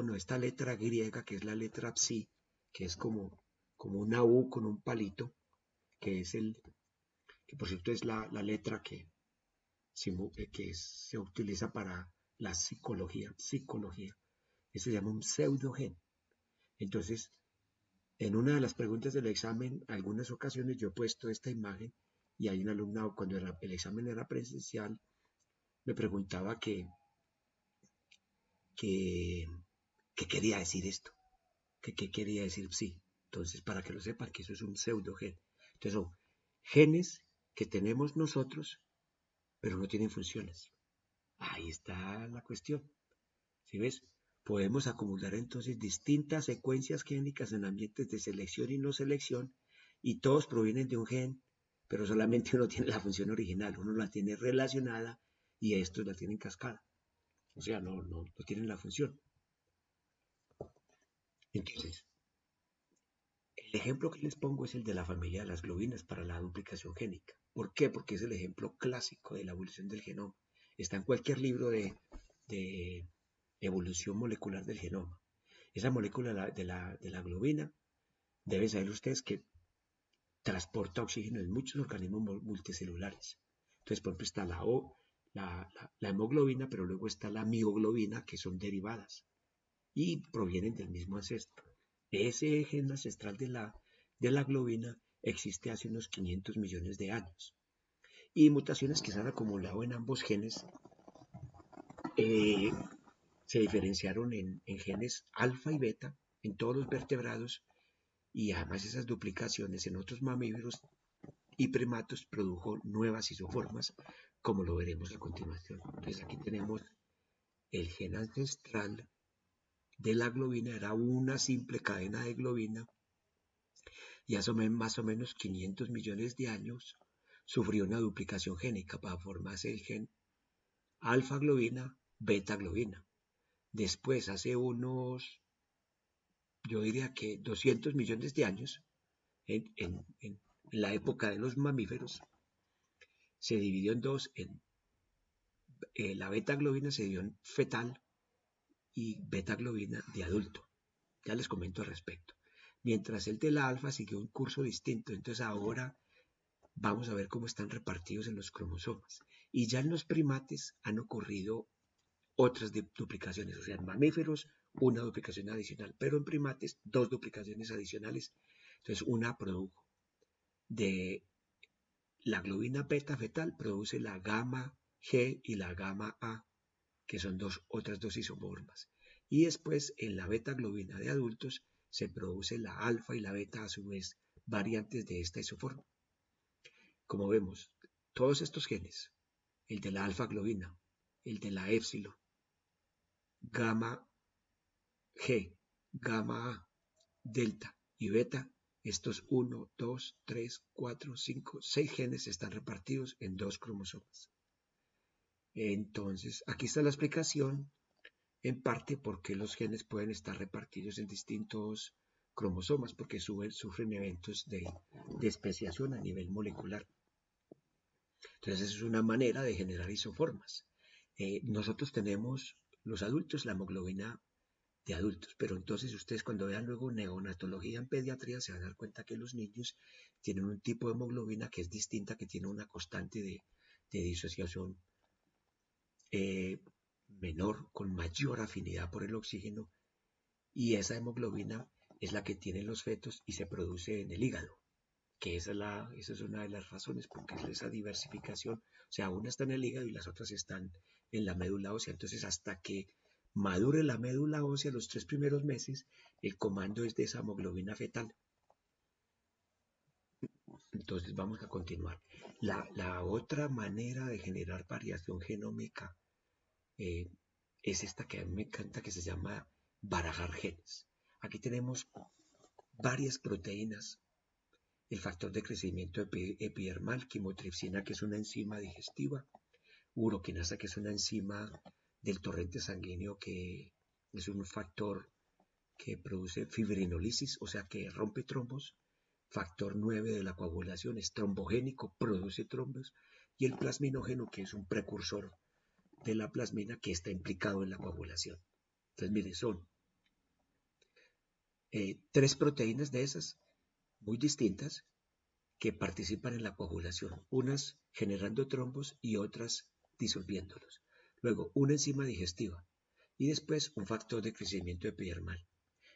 no, esta letra griega, que es la letra psi, que es como una U con un palito, que es que por cierto es la letra que se utiliza para la psicología. Eso se llama un pseudogen. Entonces, en una de las preguntas del examen, algunas ocasiones yo he puesto esta imagen y hay un alumnado, cuando el examen era presencial, me preguntaba que, qué quería decir esto, que qué quería decir psi. Entonces, para que lo sepan, que eso es un pseudogen. Entonces, son genes que tenemos nosotros, pero no tienen funciones. Ahí está la cuestión. ¿Sí ves? Podemos acumular entonces distintas secuencias génicas en ambientes de selección y no selección, y todos provienen de un gen, pero solamente uno tiene la función original, uno la tiene relacionada y estos la tienen cascada. O sea, no tienen la función. Entonces, el ejemplo que les pongo es el de la familia de las globinas para la duplicación génica. ¿Por qué? Porque es el ejemplo clásico de la evolución del genoma. Está en cualquier libro de evolución molecular del genoma. Esa molécula de la globina, deben saber ustedes que transporta oxígeno en muchos organismos multicelulares. Entonces, por ejemplo, está la hemoglobina, pero luego está la mioglobina, que son derivadas y provienen del mismo ancestro. Ese gen ancestral de la globina existe hace unos 500 millones de años. Y mutaciones que se han acumulado en ambos genes eh, se diferenciaron en genes alfa y beta en todos los vertebrados y además esas duplicaciones en otros mamíferos y primatos produjo nuevas isoformas, como lo veremos a continuación. Entonces aquí tenemos el gen ancestral de la globina, era una simple cadena de globina y hace más o menos 500 millones de años sufrió una duplicación génica para formarse el gen alfa globina, beta globina. Después, hace unos, yo diría que 200 millones de años, en la época de los mamíferos, se dividió en dos. La beta globina se dio en fetal y beta globina de adulto. Ya les comento al respecto. Mientras el de la alfa siguió un curso distinto. Entonces ahora vamos a ver cómo están repartidos en los cromosomas. Y ya en los primates han ocurrido otras duplicaciones. O sea, en mamíferos una duplicación adicional, pero en primates dos duplicaciones adicionales. Entonces una produjo de la globina beta fetal, produce la gamma G y la gamma A, que son otras dos isoformas. Y después en la beta globina de adultos se produce la alfa y la beta a su vez variantes de esta isoforma. Como vemos, todos estos genes, el de la alfa globina, el de la épsilon, gamma G, gamma A, delta y beta, estos 1, 2, 3, 4, 5, 6 genes están repartidos en dos cromosomas. Entonces, aquí está la explicación en parte porque los genes pueden estar repartidos en distintos cromosomas porque sufren eventos de especiación a nivel molecular. Entonces, es una manera de generar isoformas. Nosotros tenemos, los adultos, la hemoglobina de adultos. Pero entonces ustedes cuando vean luego neonatología en pediatría se van a dar cuenta que los niños tienen un tipo de hemoglobina que es distinta, que tiene una constante de disociación eh, menor, con mayor afinidad por el oxígeno, y esa hemoglobina es la que tienen los fetos y se produce en el hígado, que esa es una de las razones, porque es esa diversificación, o sea, una está en el hígado y las otras están en la médula ósea. Entonces, hasta que madure la médula ósea, los 3 primeros meses, el comando es de esa hemoglobina fetal. Entonces, vamos a continuar. La otra manera de generar variación genómica eh, es esta que a mí me encanta, que se llama barajar genes. Aquí tenemos varias proteínas: el factor de crecimiento epidermal, quimotripsina, que es una enzima digestiva, uroquinasa, que es una enzima del torrente sanguíneo, que es un factor que produce fibrinolisis, o sea que rompe trombos. Factor 9 de la coagulación, es trombogénico, produce trombos. Y el plasminógeno, que es un precursor de la plasmina, que está implicado en la coagulación. Entonces, mire, son 3 proteínas de esas muy distintas que participan en la coagulación, unas generando trombos y otras disolviéndolos. Luego, una enzima digestiva y después un factor de crecimiento epidermal.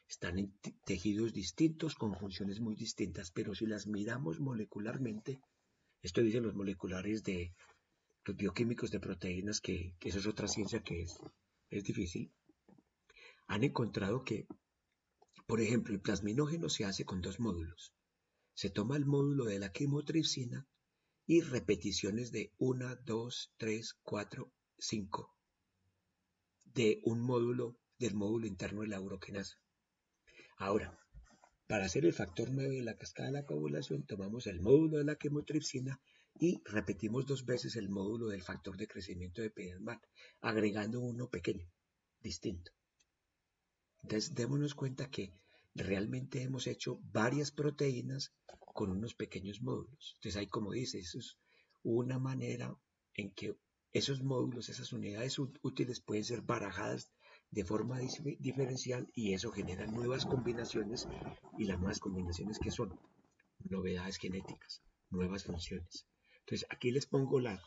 Están en tejidos distintos con funciones muy distintas, pero si las miramos molecularmente, esto dicen los moleculares de los bioquímicos de proteínas, que eso es otra ciencia que es difícil, han encontrado que, por ejemplo, el plasminógeno se hace con 2 módulos. Se toma el módulo de la quimotripsina y repeticiones de 1, 2, 3, 4, 5 de un módulo, del módulo interno de la uroquinasa. Ahora, para hacer el factor 9 de la cascada de la coagulación, tomamos el módulo de la quimotripsina y repetimos 2 veces el módulo del factor de crecimiento epidermal, agregando uno pequeño, distinto. Entonces, démonos cuenta que realmente hemos hecho varias proteínas con unos pequeños módulos. Entonces, ahí, como dice, eso es una manera en que esos módulos, esas unidades útiles pueden ser barajadas de forma diferencial, y eso genera nuevas combinaciones, y las nuevas combinaciones que son novedades genéticas, nuevas funciones. Entonces, aquí les pongo las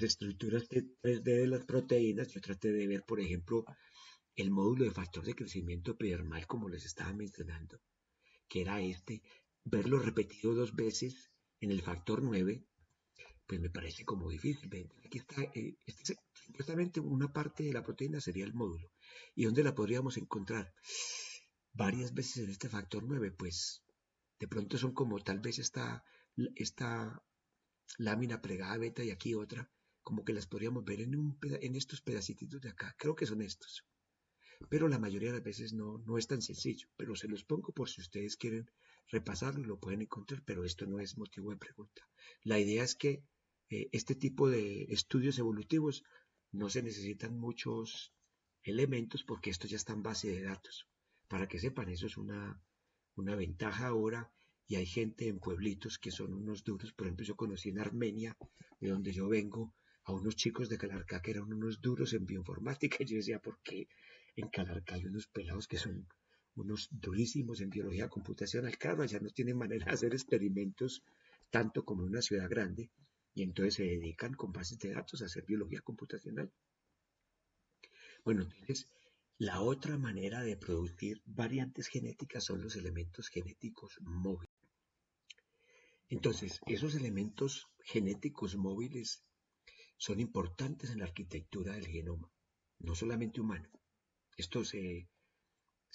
estructuras 3D de las proteínas. Yo traté de ver, por ejemplo, el módulo de factor de crecimiento epidermal, como les estaba mencionando, que era verlo repetido 2 veces en el factor 9, pues me parece como difícil. Aquí está, supuestamente una parte de la proteína sería el módulo. ¿Y dónde la podríamos encontrar? Varias veces en este factor 9, pues de pronto son como tal vez esta lámina plegada beta y aquí otra, como que las podríamos ver en estos pedacitos de acá. Creo que son estos. Pero la mayoría de las veces no es tan sencillo, pero se los pongo por si ustedes quieren repasarlo y lo pueden encontrar, pero esto no es motivo de pregunta. La idea es que este tipo de estudios evolutivos no se necesitan muchos elementos, porque esto ya está en base de datos. Para que sepan, eso es una ventaja ahora, y hay gente en pueblitos que son unos duros. Por ejemplo, yo conocí en Armenia, de donde yo vengo, a unos chicos de Calarcá que eran unos duros en bioinformática, y yo decía, ¿por qué en Calarcá hay unos pelados que son unos durísimos en biología computacional? Claro, allá no tienen manera de hacer experimentos tanto como en una ciudad grande, y entonces se dedican con bases de datos a hacer biología computacional. Bueno, entonces, la otra manera de producir variantes genéticas son los elementos genéticos móviles. Entonces, esos elementos genéticos móviles son importantes en la arquitectura del genoma, no solamente humano. Esto se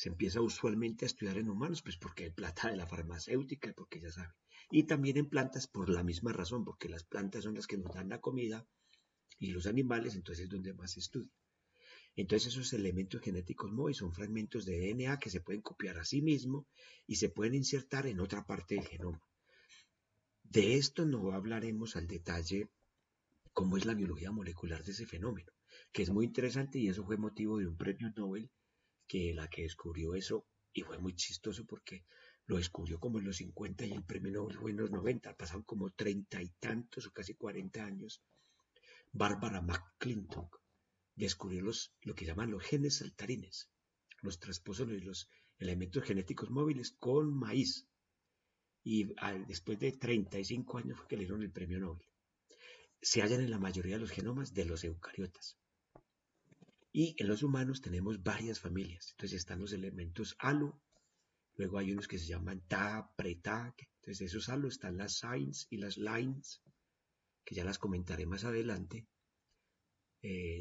empieza usualmente a estudiar en humanos, pues porque hay plata de la farmacéutica, porque ya saben. Y también en plantas por la misma razón, porque las plantas son las que nos dan la comida, y los animales, entonces es donde más se estudia. Entonces, esos elementos genéticos móviles son fragmentos de DNA que se pueden copiar a sí mismo y se pueden insertar en otra parte del genoma. De esto no hablaremos al detalle, cómo es la biología molecular de ese fenómeno, que es muy interesante, y eso fue motivo de un premio Nobel, que la que descubrió eso, y fue muy chistoso porque lo descubrió como en los 50 y el premio Nobel fue en los 90, pasaron como 30 y tantos o casi 40 años. Barbara McClintock, descubrió lo que llaman los genes saltarines, los transposones, los elementos genéticos móviles con maíz. Y después de 35 años fue que le dieron el premio Nobel. Se hallan en la mayoría de los genomas de los eucariotas. Y en los humanos tenemos varias familias. Entonces están los elementos halo, luego hay unos que se llaman Ta, Preta. Entonces esos halo están las signs y las lines, que ya las comentaré más adelante.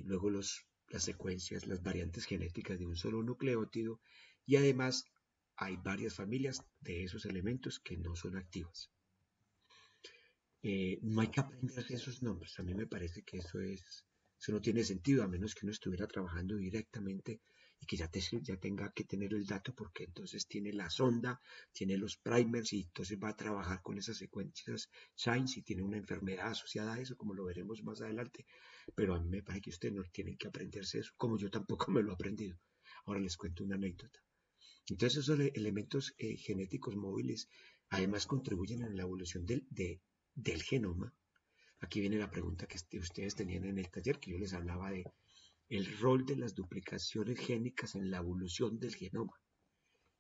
Luego las secuencias, las variantes genéticas de un solo nucleótido. Y además hay varias familias de esos elementos que no son activas. No hay que aprenderse esos nombres. A mí me parece que eso no tiene sentido, a menos que uno estuviera trabajando directamente y que ya tenga que tener el dato, porque entonces tiene la sonda, tiene los primers y entonces va a trabajar con esas secuencias SHINE y tiene una enfermedad asociada a eso, como lo veremos más adelante. Pero a mí me parece que ustedes no tienen que aprenderse eso, como yo tampoco me lo he aprendido. Ahora les cuento una anécdota. Entonces esos elementos genéticos móviles además contribuyen a la evolución del genoma. Aquí viene la pregunta que ustedes tenían en el taller, que yo les hablaba de el rol de las duplicaciones génicas en la evolución del genoma.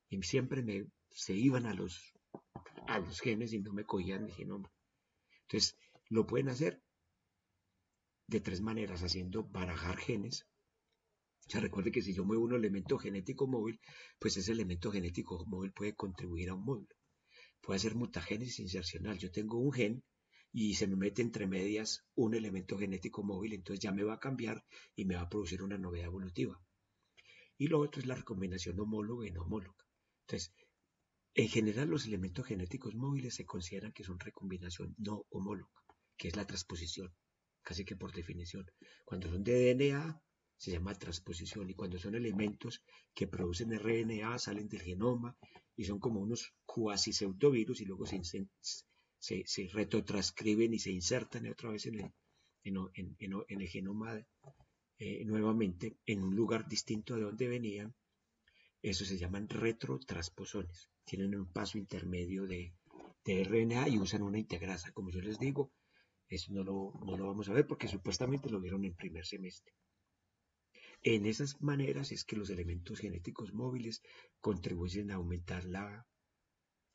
Y siempre se iban a los genes y no me cogían el genoma. Entonces, lo pueden hacer de tres maneras, haciendo barajar genes. Ya recuerde que si yo muevo un elemento genético móvil, pues ese elemento genético móvil puede contribuir a un módulo. Puede hacer mutagénesis insercional. Yo tengo un gen y se me mete entre medias un elemento genético móvil, entonces ya me va a cambiar y me va a producir una novedad evolutiva. Y lo otro es la recombinación homóloga y no homóloga. Entonces, en general los elementos genéticos móviles se consideran que son recombinación no homóloga, que es la transposición, casi que por definición. Cuando son de DNA se llama transposición, y cuando son elementos que producen RNA salen del genoma y son como unos cuasi pseudovirus y luego se retrotranscriben y se insertan otra vez en el genoma nuevamente en un lugar distinto de donde venían. Eso se llaman retrotransposones. Tienen un paso intermedio de RNA y usan una integrasa. Como yo les digo, eso no lo vamos a ver porque supuestamente lo vieron en primer semestre. En esas maneras es que los elementos genéticos móviles contribuyen a aumentar la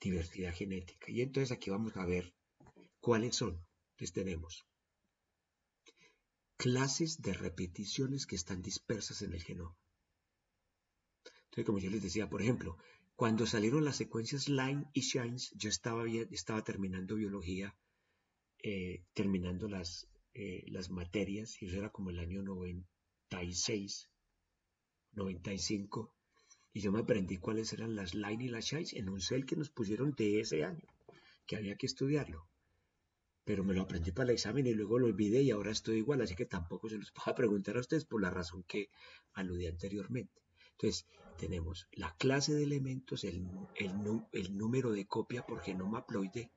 diversidad genética. Y entonces aquí vamos a ver cuáles son. Entonces tenemos clases de repeticiones que están dispersas en el genoma. Entonces, como yo les decía, por ejemplo, cuando salieron las secuencias Line y Shines, yo estaba terminando biología, terminando las materias, y eso era como el año 96, 95, y yo me aprendí cuáles eran las Line y las Shines en un cel que nos pusieron de ese año, que había que estudiarlo. Pero me lo aprendí para el examen y luego lo olvidé y ahora estoy igual, así que tampoco se los puedo preguntar a ustedes por la razón que aludí anteriormente. Entonces, tenemos la clase de elementos, el número de copia por genoma haploide.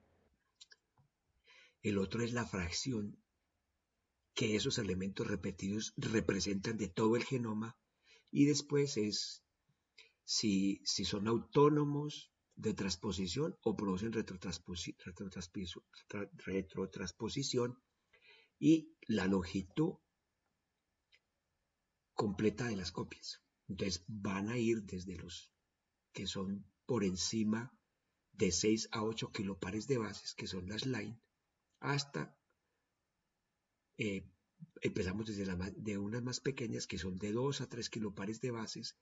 El otro es la fracción que esos elementos repetidos representan de todo el genoma. Y después es si son autónomos de transposición o producen retrotransposición. Y la longitud completa de las copias. Entonces van a ir desde los que son por encima de 6 a 8 kilopares de bases, que son las line, hasta empezamos desde de unas más pequeñas que son de 2 a 3 kilopares de bases,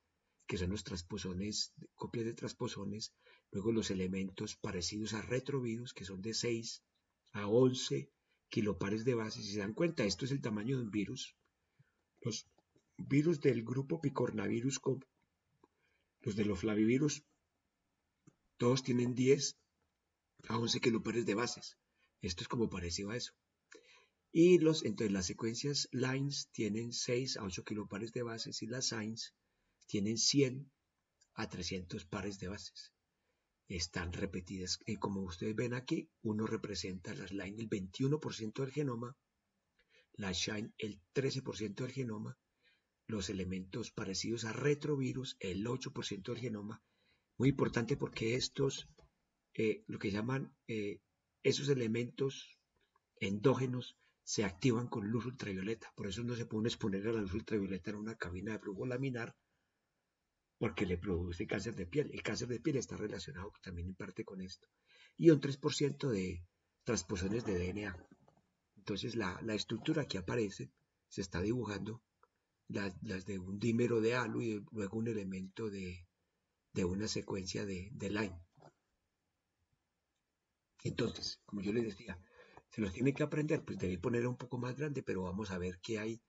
que son los transposones, copias de transposones, luego los elementos parecidos a retrovirus, que son de 6 a 11 kilopares de bases. Si se dan cuenta, esto es el tamaño de un virus. Los virus del grupo picornavirus, los de los flavivirus, todos tienen 10 a 11 kilopares de bases. Esto es como parecido a eso. Y entonces las secuencias lines tienen 6 a 8 kilopares de bases y las signs tienen 100 a 300 pares de bases. Están repetidas. Como ustedes ven aquí, uno representa las line el 21% del genoma, la shine el 13% del genoma, los elementos parecidos a retrovirus el 8% del genoma. Muy importante porque estos, lo que llaman esos elementos endógenos, se activan con luz ultravioleta. Por eso no se puede exponer a la luz ultravioleta en una cabina de flujo laminar, porque le produce cáncer de piel. El cáncer de piel está relacionado también en parte con esto. Y un 3% de transposiciones de DNA. Entonces la estructura que aparece se está dibujando las de un dímero de alu y luego un elemento de una secuencia de line. Entonces, como yo les decía, se los tiene que aprender, pues debe poner un poco más grande, pero vamos a ver que hay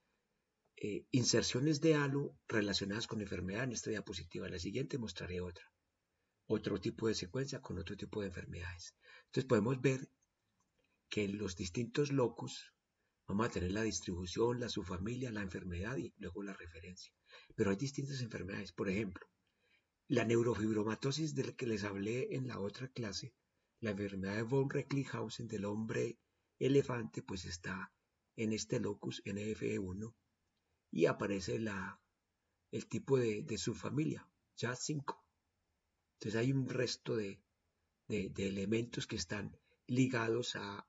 inserciones de alu relacionadas con enfermedad en esta diapositiva. En la siguiente mostraré otro tipo de secuencia con otro tipo de enfermedades. Entonces podemos ver que en los distintos locus vamos a tener la distribución, la subfamilia, la enfermedad y luego la referencia. Pero hay distintas enfermedades. Por ejemplo, la neurofibromatosis de la que les hablé en la otra clase, la enfermedad de von Recklinghausen del hombre elefante, pues está en este locus NF1 y aparece el tipo de subfamilia, ya 5. Entonces hay un resto de elementos que están ligados a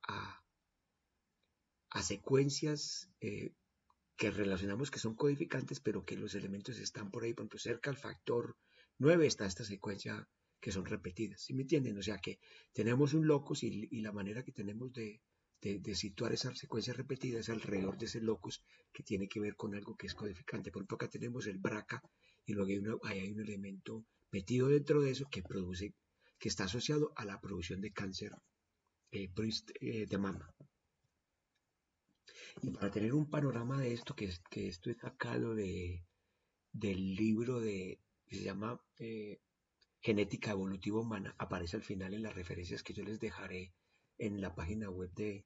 secuencias que relacionamos que son codificantes, pero que los elementos están por ahí. Por ejemplo, cerca al factor 9 está esta secuencia que son repetidas. ¿Sí me entienden? O sea que tenemos un locus y la manera que tenemos de situar esa secuencia repetida es alrededor de ese locus que tiene que ver con algo que es codificante. Por ejemplo, acá tenemos el BRCA y luego hay un elemento metido dentro de eso que produce, que está asociado a la producción de cáncer de mama. Y para tener un panorama de esto, que esto es sacado del libro que se llama Genética Evolutiva Humana, aparece al final en las referencias que yo les dejaré en la página web de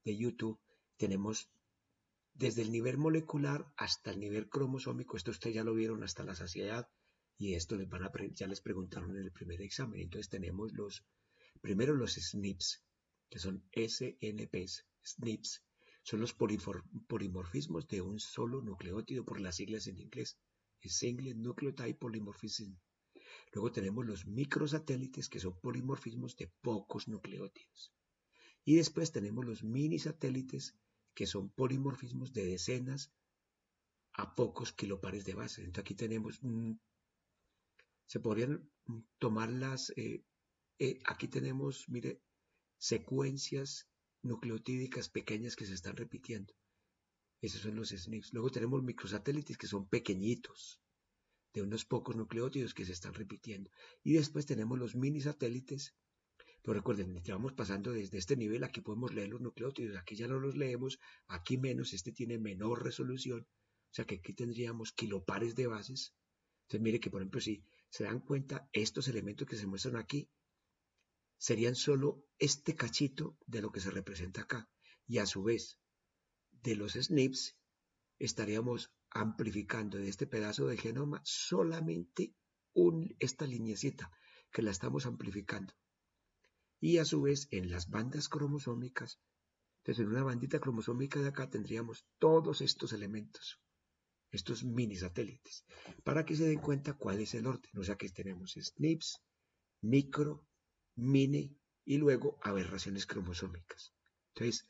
YouTube. Tenemos desde el nivel molecular hasta el nivel cromosómico, esto ustedes ya lo vieron hasta la saciedad, y esto ya les preguntaron en el primer examen. Entonces tenemos primero los SNPs, que son SNPs, SNPs, son los polimorfismos de un solo nucleótido por las siglas en inglés, Single Nucleotide Polymorphism. Luego tenemos los microsatélites, que son polimorfismos de pocos nucleótidos. Y después tenemos los minisatélites, que son polimorfismos de decenas a pocos kilopares de base. Entonces aquí tenemos, se podrían tomar aquí tenemos, mire, secuencias nucleotídicas pequeñas que se están repitiendo. Esos son los SNPs. Luego tenemos microsatélites que son pequeñitos, de unos pocos nucleótidos que se están repitiendo. Y después tenemos los mini satélites. Pero recuerden, vamos pasando desde este nivel, aquí podemos leer los nucleótidos, aquí ya no los leemos, aquí menos, este tiene menor resolución, o sea que aquí tendríamos kilopares de bases. Entonces mire que por ejemplo si se dan cuenta, estos elementos que se muestran aquí serían solo este cachito de lo que se representa acá. Y a su vez, de los SNPs, estaríamos amplificando de este pedazo de genoma solamente esta lineecita, que la estamos amplificando. Y a su vez, en las bandas cromosómicas, entonces en una bandita cromosómica de acá tendríamos todos estos elementos, estos mini satélites, para que se den cuenta cuál es el orden. O sea que tenemos SNPs, micro, mini y luego aberraciones cromosómicas. Entonces,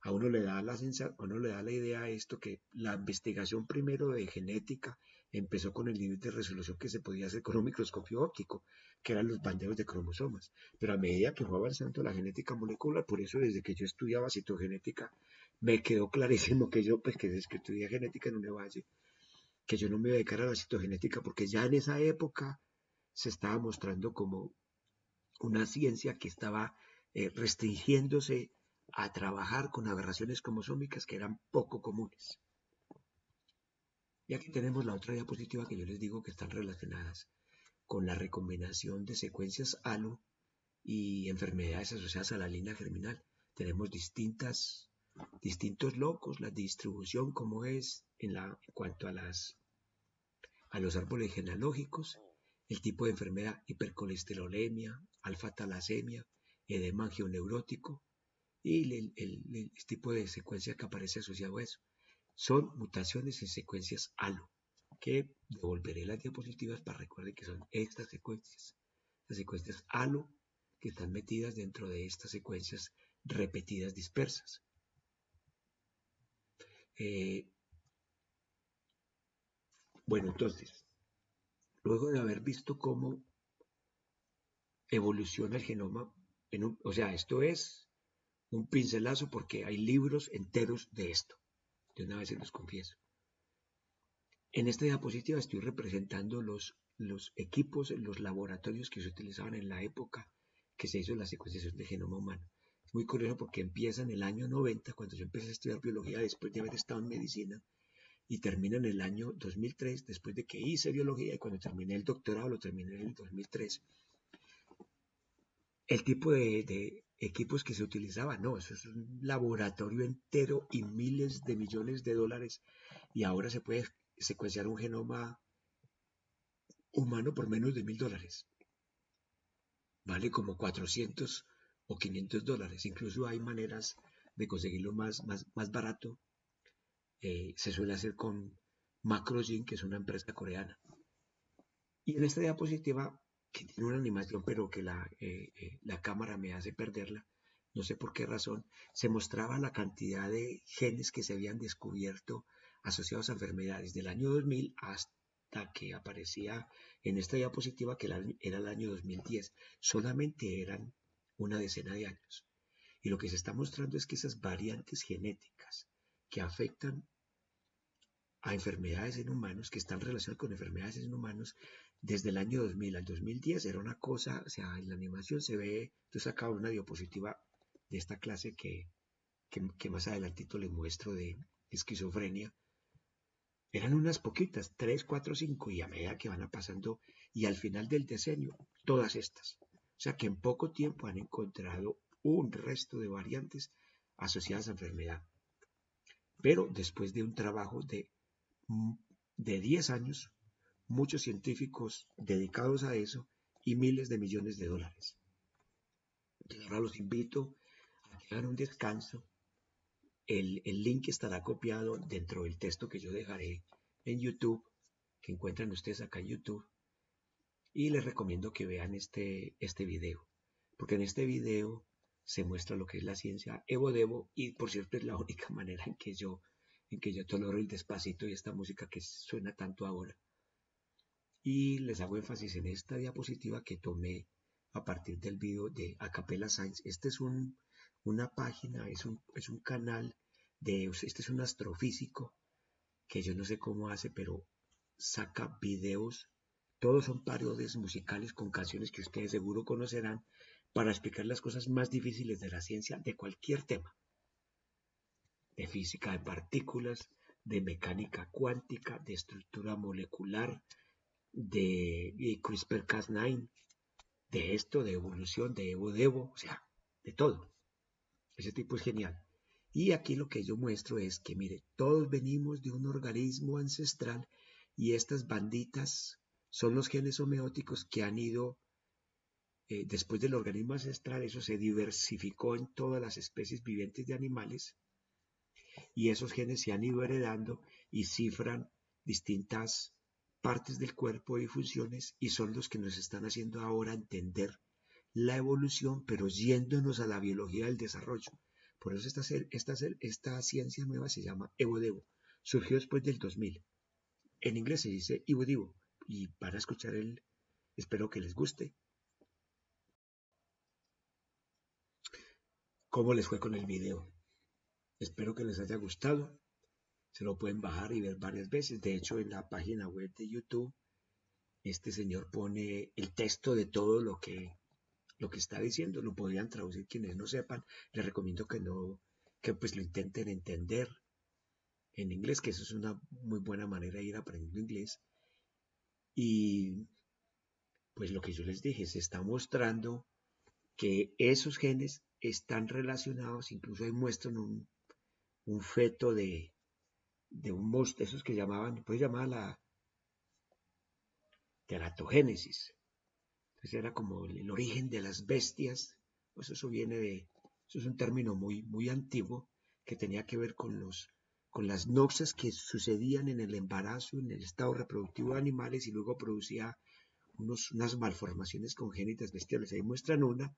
a uno le da la idea a esto que la investigación primero de genética empezó con el nivel de resolución que se podía hacer con un microscopio óptico, que eran los bandeos de cromosomas. Pero a medida que fue avanzando la genética molecular, por eso desde que yo estudiaba citogenética, me quedó clarísimo que yo, pues que desde que estudié genética en Univalle, que yo no me iba a dedicar a la citogenética, porque ya en esa época se estaba mostrando como una ciencia que estaba restringiéndose a trabajar con aberraciones cromosómicas que eran poco comunes. Y aquí tenemos la otra diapositiva que yo les digo que están relacionadas con la recombinación de secuencias ALO y enfermedades asociadas a la línea germinal. Tenemos distintos locos, la distribución como es en cuanto a los árboles genealógicos, el tipo de enfermedad, hipercolesterolemia, alfa-talasemia, edema angioneurótico y el tipo de secuencia que aparece asociado a eso. Son mutaciones en secuencias ALO, que devolveré las diapositivas para recuerden que son estas secuencias. Las secuencias ALO que están metidas dentro de estas secuencias repetidas dispersas. Eh, bueno, entonces, luego de haber visto cómo evoluciona el genoma, o sea, esto es un pincelazo porque hay libros enteros de esto. De una vez se los confieso. En esta diapositiva estoy representando los equipos, los laboratorios que se utilizaban en la época que se hizo la secuenciación del genoma humano. Es muy curioso porque empieza en el año 90, cuando yo empecé a estudiar biología después de haber estado en medicina, y termina en el año 2003, después de que hice biología, y cuando terminé el doctorado lo terminé en el 2003. El tipo de equipos que se utilizaba, no, eso es un laboratorio entero y miles de millones de dólares, y ahora se puede secuenciar un genoma humano por menos de $1000. Vale como 400 o $500. Incluso hay maneras de conseguirlo más barato. Se suele hacer con Macrogene, que es una empresa coreana. Y en esta diapositiva, que tiene una animación, pero que la cámara me hace perderla, no sé por qué razón, se mostraba la cantidad de genes que se habían descubierto asociados a enfermedades del año 2000 hasta que aparecía en esta diapositiva que era el año 2010. Solamente eran una decena de años. Y lo que se está mostrando es que esas variantes genéticas que afectan a enfermedades en humanos, que están relacionadas con enfermedades en humanos, desde el año 2000 al 2010 era una cosa, o sea, en la animación se ve, yo sacaba una diapositiva de esta clase que más adelantito les muestro de esquizofrenia, eran unas poquitas, 3, 4, 5, y a medida que van pasando, y al final del decenio, todas estas. O sea que en poco tiempo han encontrado un resto de variantes asociadas a enfermedad. Pero después de un trabajo de 10 años, muchos científicos dedicados a eso y miles de millones de dólares. Entonces ahora los invito a que hagan un descanso. El link estará copiado dentro del texto que yo dejaré en YouTube, que encuentran ustedes acá en YouTube. Y les recomiendo que vean este video, porque en este video se muestra lo que es la ciencia Evo y por cierto es la única manera en que yo tolero el despacito y esta música que suena tanto ahora. Y les hago énfasis en esta diapositiva que tomé a partir del video de Acapella Science. Este es una página, es un canal este es un astrofísico que yo no sé cómo hace, pero saca videos, todos son parodias musicales con canciones que ustedes seguro conocerán para explicar las cosas más difíciles de la ciencia de cualquier tema, de física de partículas, de mecánica cuántica, de estructura molecular, de CRISPR-Cas9, de esto, de evolución, de Evo, o sea, de todo. Ese tipo es genial. Y aquí lo que yo muestro es que, mire, todos venimos de un organismo ancestral y estas banditas son los genes homeóticos que han ido, después del organismo ancestral, eso se diversificó en todas las especies vivientes de animales y esos genes se han ido heredando y cifran distintas partes del cuerpo y funciones y son los que nos están haciendo ahora entender la evolución, pero yéndonos a la biología del desarrollo. Por eso esta ciencia nueva se llama Evo. Surgió después del 2000. En inglés se dice Evo y para escuchar espero que les guste. ¿Cómo les fue con el video? Espero que les haya gustado. Se lo pueden bajar y ver varias veces. De hecho, en la página web de YouTube, este señor pone el texto de todo lo que está diciendo. Lo podrían traducir quienes no sepan. Les recomiendo que pues lo intenten entender en inglés, que eso es una muy buena manera de ir aprendiendo inglés. Y pues lo que yo les dije, se está mostrando que esos genes están relacionados, incluso ahí muestran un feto de un monstruo, esos que llamaban, pues llamaba la teratogénesis. Entonces era como el origen de las bestias, pues eso es un término muy antiguo que tenía que ver con las noxas que sucedían en el embarazo, en el estado reproductivo de animales y luego producía unas malformaciones congénitas bestiales. Ahí muestran una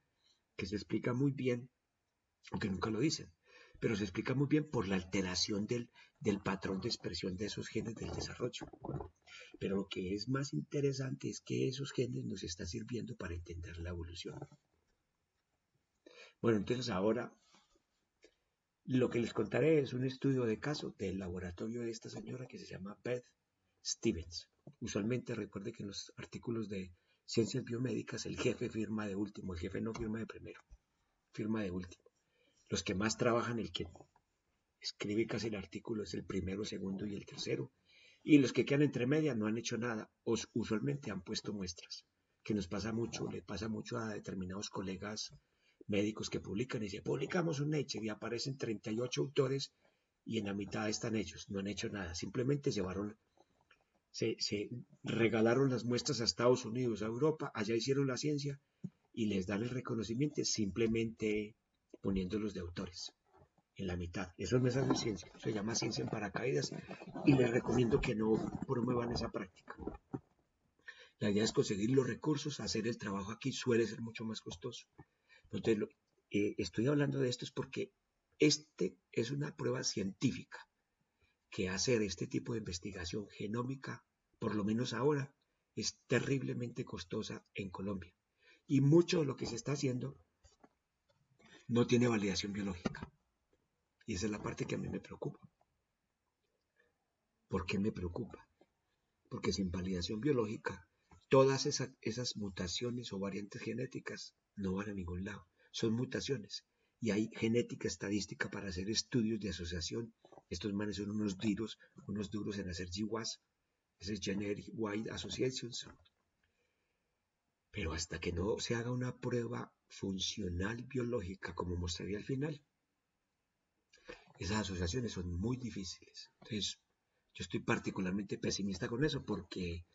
que se explica muy bien, aunque nunca lo dicen. pero se explica muy bien por la alteración del patrón de expresión de esos genes del desarrollo. Pero lo que es más interesante es que esos genes nos están sirviendo para entender la evolución. Bueno, entonces ahora lo que les contaré es un estudio de caso del laboratorio de esta señora que se llama Beth Stevens. Usualmente recuerde que en los artículos de ciencias biomédicas el jefe firma de último, el jefe no firma de primero, firma de último. Los que más trabajan, el que escribe casi el artículo es el primero, segundo y el tercero. Y los que quedan entre medias no han hecho nada, o usualmente han puesto muestras, que nos pasa mucho, le pasa mucho a determinados colegas médicos que publican y dicen, publicamos un Nature y aparecen 38 autores y en la mitad están ellos, no han hecho nada, simplemente se regalaron las muestras a Estados Unidos, a Europa, allá hicieron la ciencia y les dan el reconocimiento simplemente poniéndolos de autores en la mitad. Eso no es hacer ciencia, se llama ciencia en paracaídas y les recomiendo que no promuevan esa práctica. La idea es conseguir los recursos, hacer el trabajo aquí suele ser mucho más costoso. Entonces, estoy hablando de esto es porque este es una prueba científica que hacer este tipo de investigación genómica, por lo menos ahora, es terriblemente costosa en Colombia. Y mucho de lo que se está haciendo no tiene validación biológica. Y esa es la parte que a mí me preocupa. ¿Por qué me preocupa? Porque sin validación biológica, todas esas mutaciones o variantes genéticas no van a ningún lado. Son mutaciones. Y hay genética estadística para hacer estudios de asociación. Estos manes son unos duros en hacer GWAS, ese Genetic Wide Associations. Pero hasta que no se haga una prueba funcional biológica, como mostraré al final, esas asociaciones son muy difíciles. Entonces, yo estoy particularmente pesimista con eso porque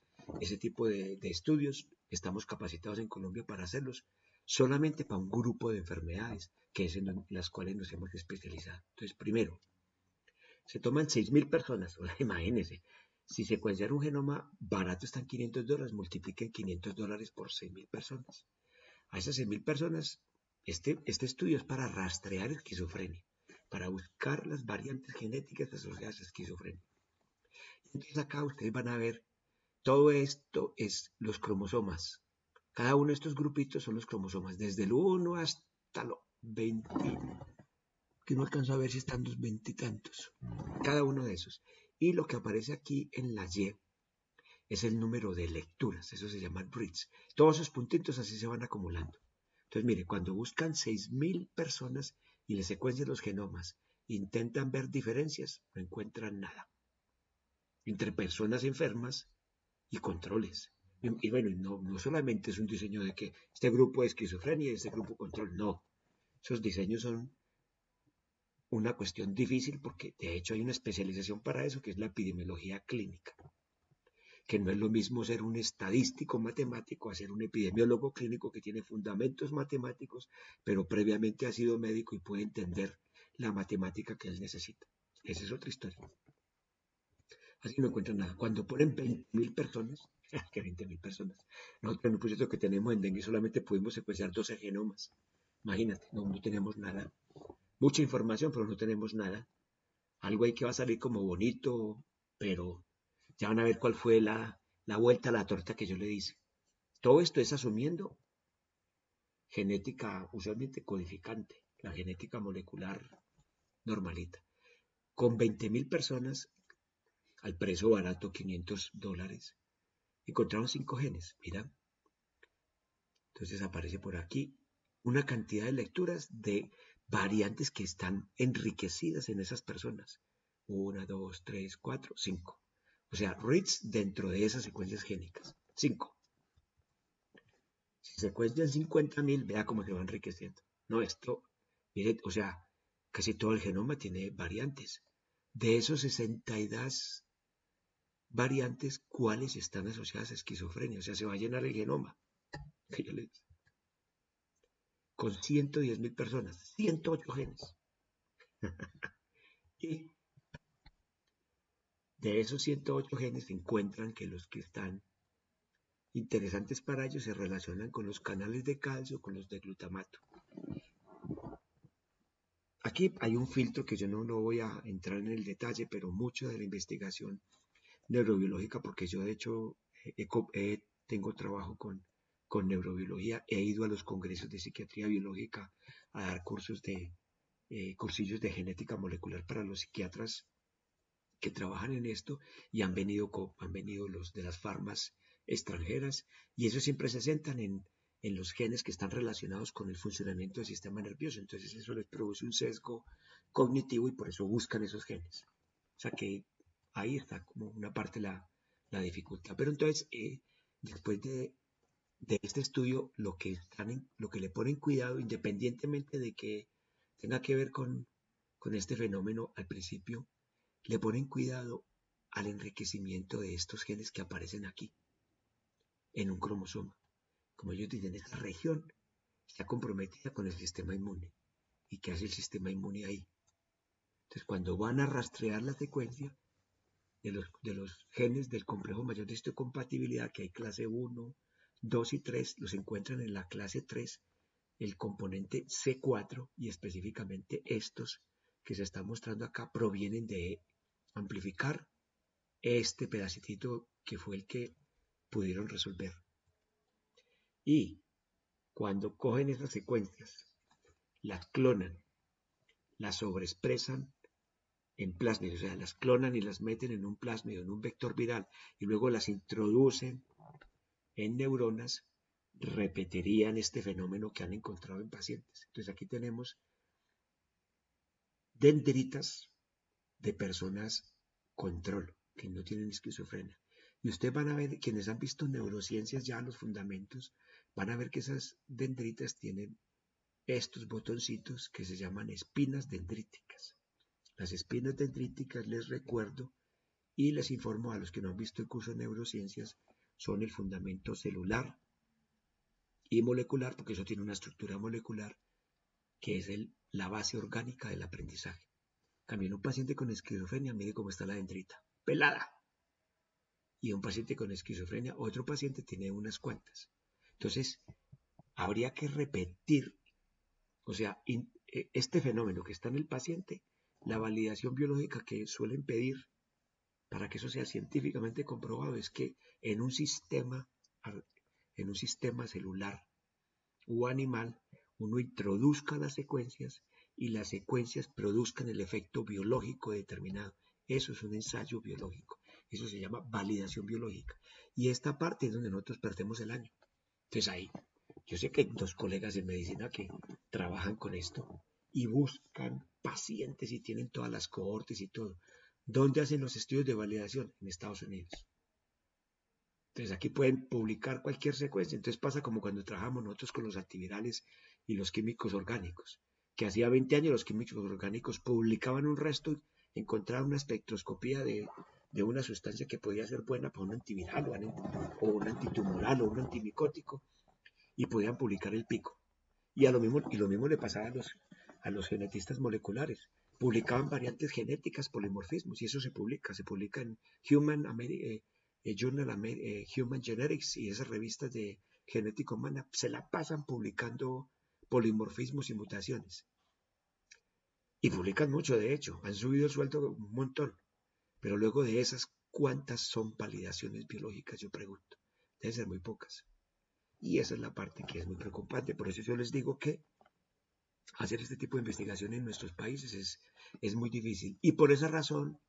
ese tipo de estudios estamos capacitados en Colombia para hacerlos solamente para un grupo de enfermedades que es en las cuales nos hemos especializado. Entonces, primero, se toman 6.000 personas, imagínense, si secuenciar un genoma barato están $500, multipliquen $500 por 6.000 personas. A esas 6.000 personas, este estudio es para rastrear esquizofrenia, para buscar las variantes genéticas asociadas a esquizofrenia. Entonces acá ustedes van a ver, todo esto es los cromosomas. Cada uno de estos grupitos son los cromosomas, desde el 1 hasta los 20, que no alcanzo a ver si están los 20 y tantos. Cada uno de esos. Y lo que aparece aquí en la Y es el número de lecturas, eso se llaman reads. Todos esos puntitos así se van acumulando. Entonces, mire, cuando buscan 6.000 personas y les secuencian los genomas, intentan ver diferencias, no encuentran nada. Entre personas enfermas y controles. Y bueno, no solamente es un diseño de que este grupo es esquizofrenia y este grupo control, no. Esos diseños son una cuestión difícil porque de hecho hay una especialización para eso que es la epidemiología clínica, que no es lo mismo ser un estadístico matemático a ser un epidemiólogo clínico que tiene fundamentos matemáticos, pero previamente ha sido médico y puede entender la matemática que él necesita. Esa es otra historia. Así no encuentran nada. Cuando ponen 20.000 personas, que 20.000 personas, nosotros en un proyecto que tenemos en dengue solamente pudimos secuenciar 12 genomas. Imagínate, no tenemos nada. Mucha información, pero no tenemos nada. Algo ahí que va a salir como bonito, pero ya van a ver cuál fue la vuelta a la torta que yo le hice. Todo esto es asumiendo genética usualmente codificante, la genética molecular normalita. Con 20.000 personas, al precio barato, $500, encontraron 5 genes, mira. Entonces aparece por aquí una cantidad de lecturas de variantes que están enriquecidas en esas personas. 1, 2, 3, 4, 5. O sea, reads dentro de esas secuencias génicas. 5. Si secuencian 50.000, vea cómo se va enriqueciendo. No, esto, mire, o sea, casi todo el genoma tiene variantes. De esos 62 variantes, ¿cuáles están asociadas a esquizofrenia? O sea, se va a llenar el genoma. Con 110.000 personas, 108 genes. Y de esos 108 genes se encuentran que los que están interesantes para ellos se relacionan con los canales de calcio, con los de glutamato. aquí hay un filtro que yo no voy a entrar en el detalle, pero mucho de la investigación neurobiológica, porque yo de hecho tengo trabajo con neurobiología, he ido a los congresos de psiquiatría biológica a dar cursillos de genética molecular para los psiquiatras que trabajan en esto y han venido los de las farmas extranjeras y ellos siempre se centran en los genes que están relacionados con el funcionamiento del sistema nervioso. Entonces eso les produce un sesgo cognitivo y por eso buscan esos genes. O sea que ahí está como una parte la dificultad. Pero entonces, después de este estudio, lo que le ponen cuidado, independientemente de que tenga que ver con este fenómeno al principio, le ponen cuidado al enriquecimiento de estos genes que aparecen aquí, en un cromosoma. Como ellos dicen, esta región está comprometida con el sistema inmune. ¿Y qué hace el sistema inmune ahí? Entonces, cuando van a rastrear la secuencia de los genes del complejo mayor de histocompatibilidad, que hay clase 1, 2 y 3, los encuentran en la clase 3, el componente C4, y específicamente estos que se están mostrando acá provienen de amplificar este pedacito que fue el que pudieron resolver. Y cuando cogen esas secuencias, las clonan, las sobreexpresan en plásmidos, o sea, las clonan y las meten en un plásmido, en un vector viral, y luego las introducen en neuronas, repetirían este fenómeno que han encontrado en pacientes. Entonces aquí tenemos dendritas de personas control, que no tienen esquizofrenia. Y ustedes van a ver, quienes han visto neurociencias ya, los fundamentos, van a ver que esas dendritas tienen estos botoncitos que se llaman espinas dendríticas. Las espinas dendríticas, les recuerdo y les informo a los que no han visto el curso de neurociencias, son el fundamento celular y molecular, porque eso tiene una estructura molecular que es la base orgánica del aprendizaje. También un paciente con esquizofrenia, mire cómo está la dendrita, pelada. Y un paciente con esquizofrenia, otro paciente tiene unas cuantas. Entonces, habría que repetir, o sea, este fenómeno que está en el paciente, la validación biológica que suelen pedir para que eso sea científicamente comprobado es que en un sistema celular o animal, uno introduzca las secuencias y las secuencias produzcan el efecto biológico determinado. Eso es un ensayo biológico. Eso se llama validación biológica. Y esta parte es donde nosotros perdemos el año. Entonces ahí, yo sé que hay dos colegas en medicina que trabajan con esto y buscan pacientes y tienen todas las cohortes y todo. ¿Dónde hacen los estudios de validación? En Estados Unidos. Entonces aquí pueden publicar cualquier secuencia. Entonces pasa como cuando trabajamos nosotros con los antivirales y los químicos orgánicos, que hacía 20 años los químicos orgánicos publicaban un resto, encontraban una espectroscopía de una sustancia que podía ser buena para un antiviral o un antitumoral o un antimicótico y podían publicar el pico. Y lo mismo le pasaba a los genetistas moleculares. Publicaban variantes genéticas, polimorfismos, y eso se publica en Journal Human Genetics y esas revistas de genética humana se la pasan publicando polimorfismos y mutaciones. Y publican mucho, de hecho, han subido el sueldo un montón. Pero luego de esas, ¿cuántas son validaciones biológicas? Yo pregunto. Deben ser muy pocas. Y esa es la parte que es muy preocupante. Por eso yo les digo que hacer este tipo de investigación en nuestros países es muy difícil. Y por esa razón,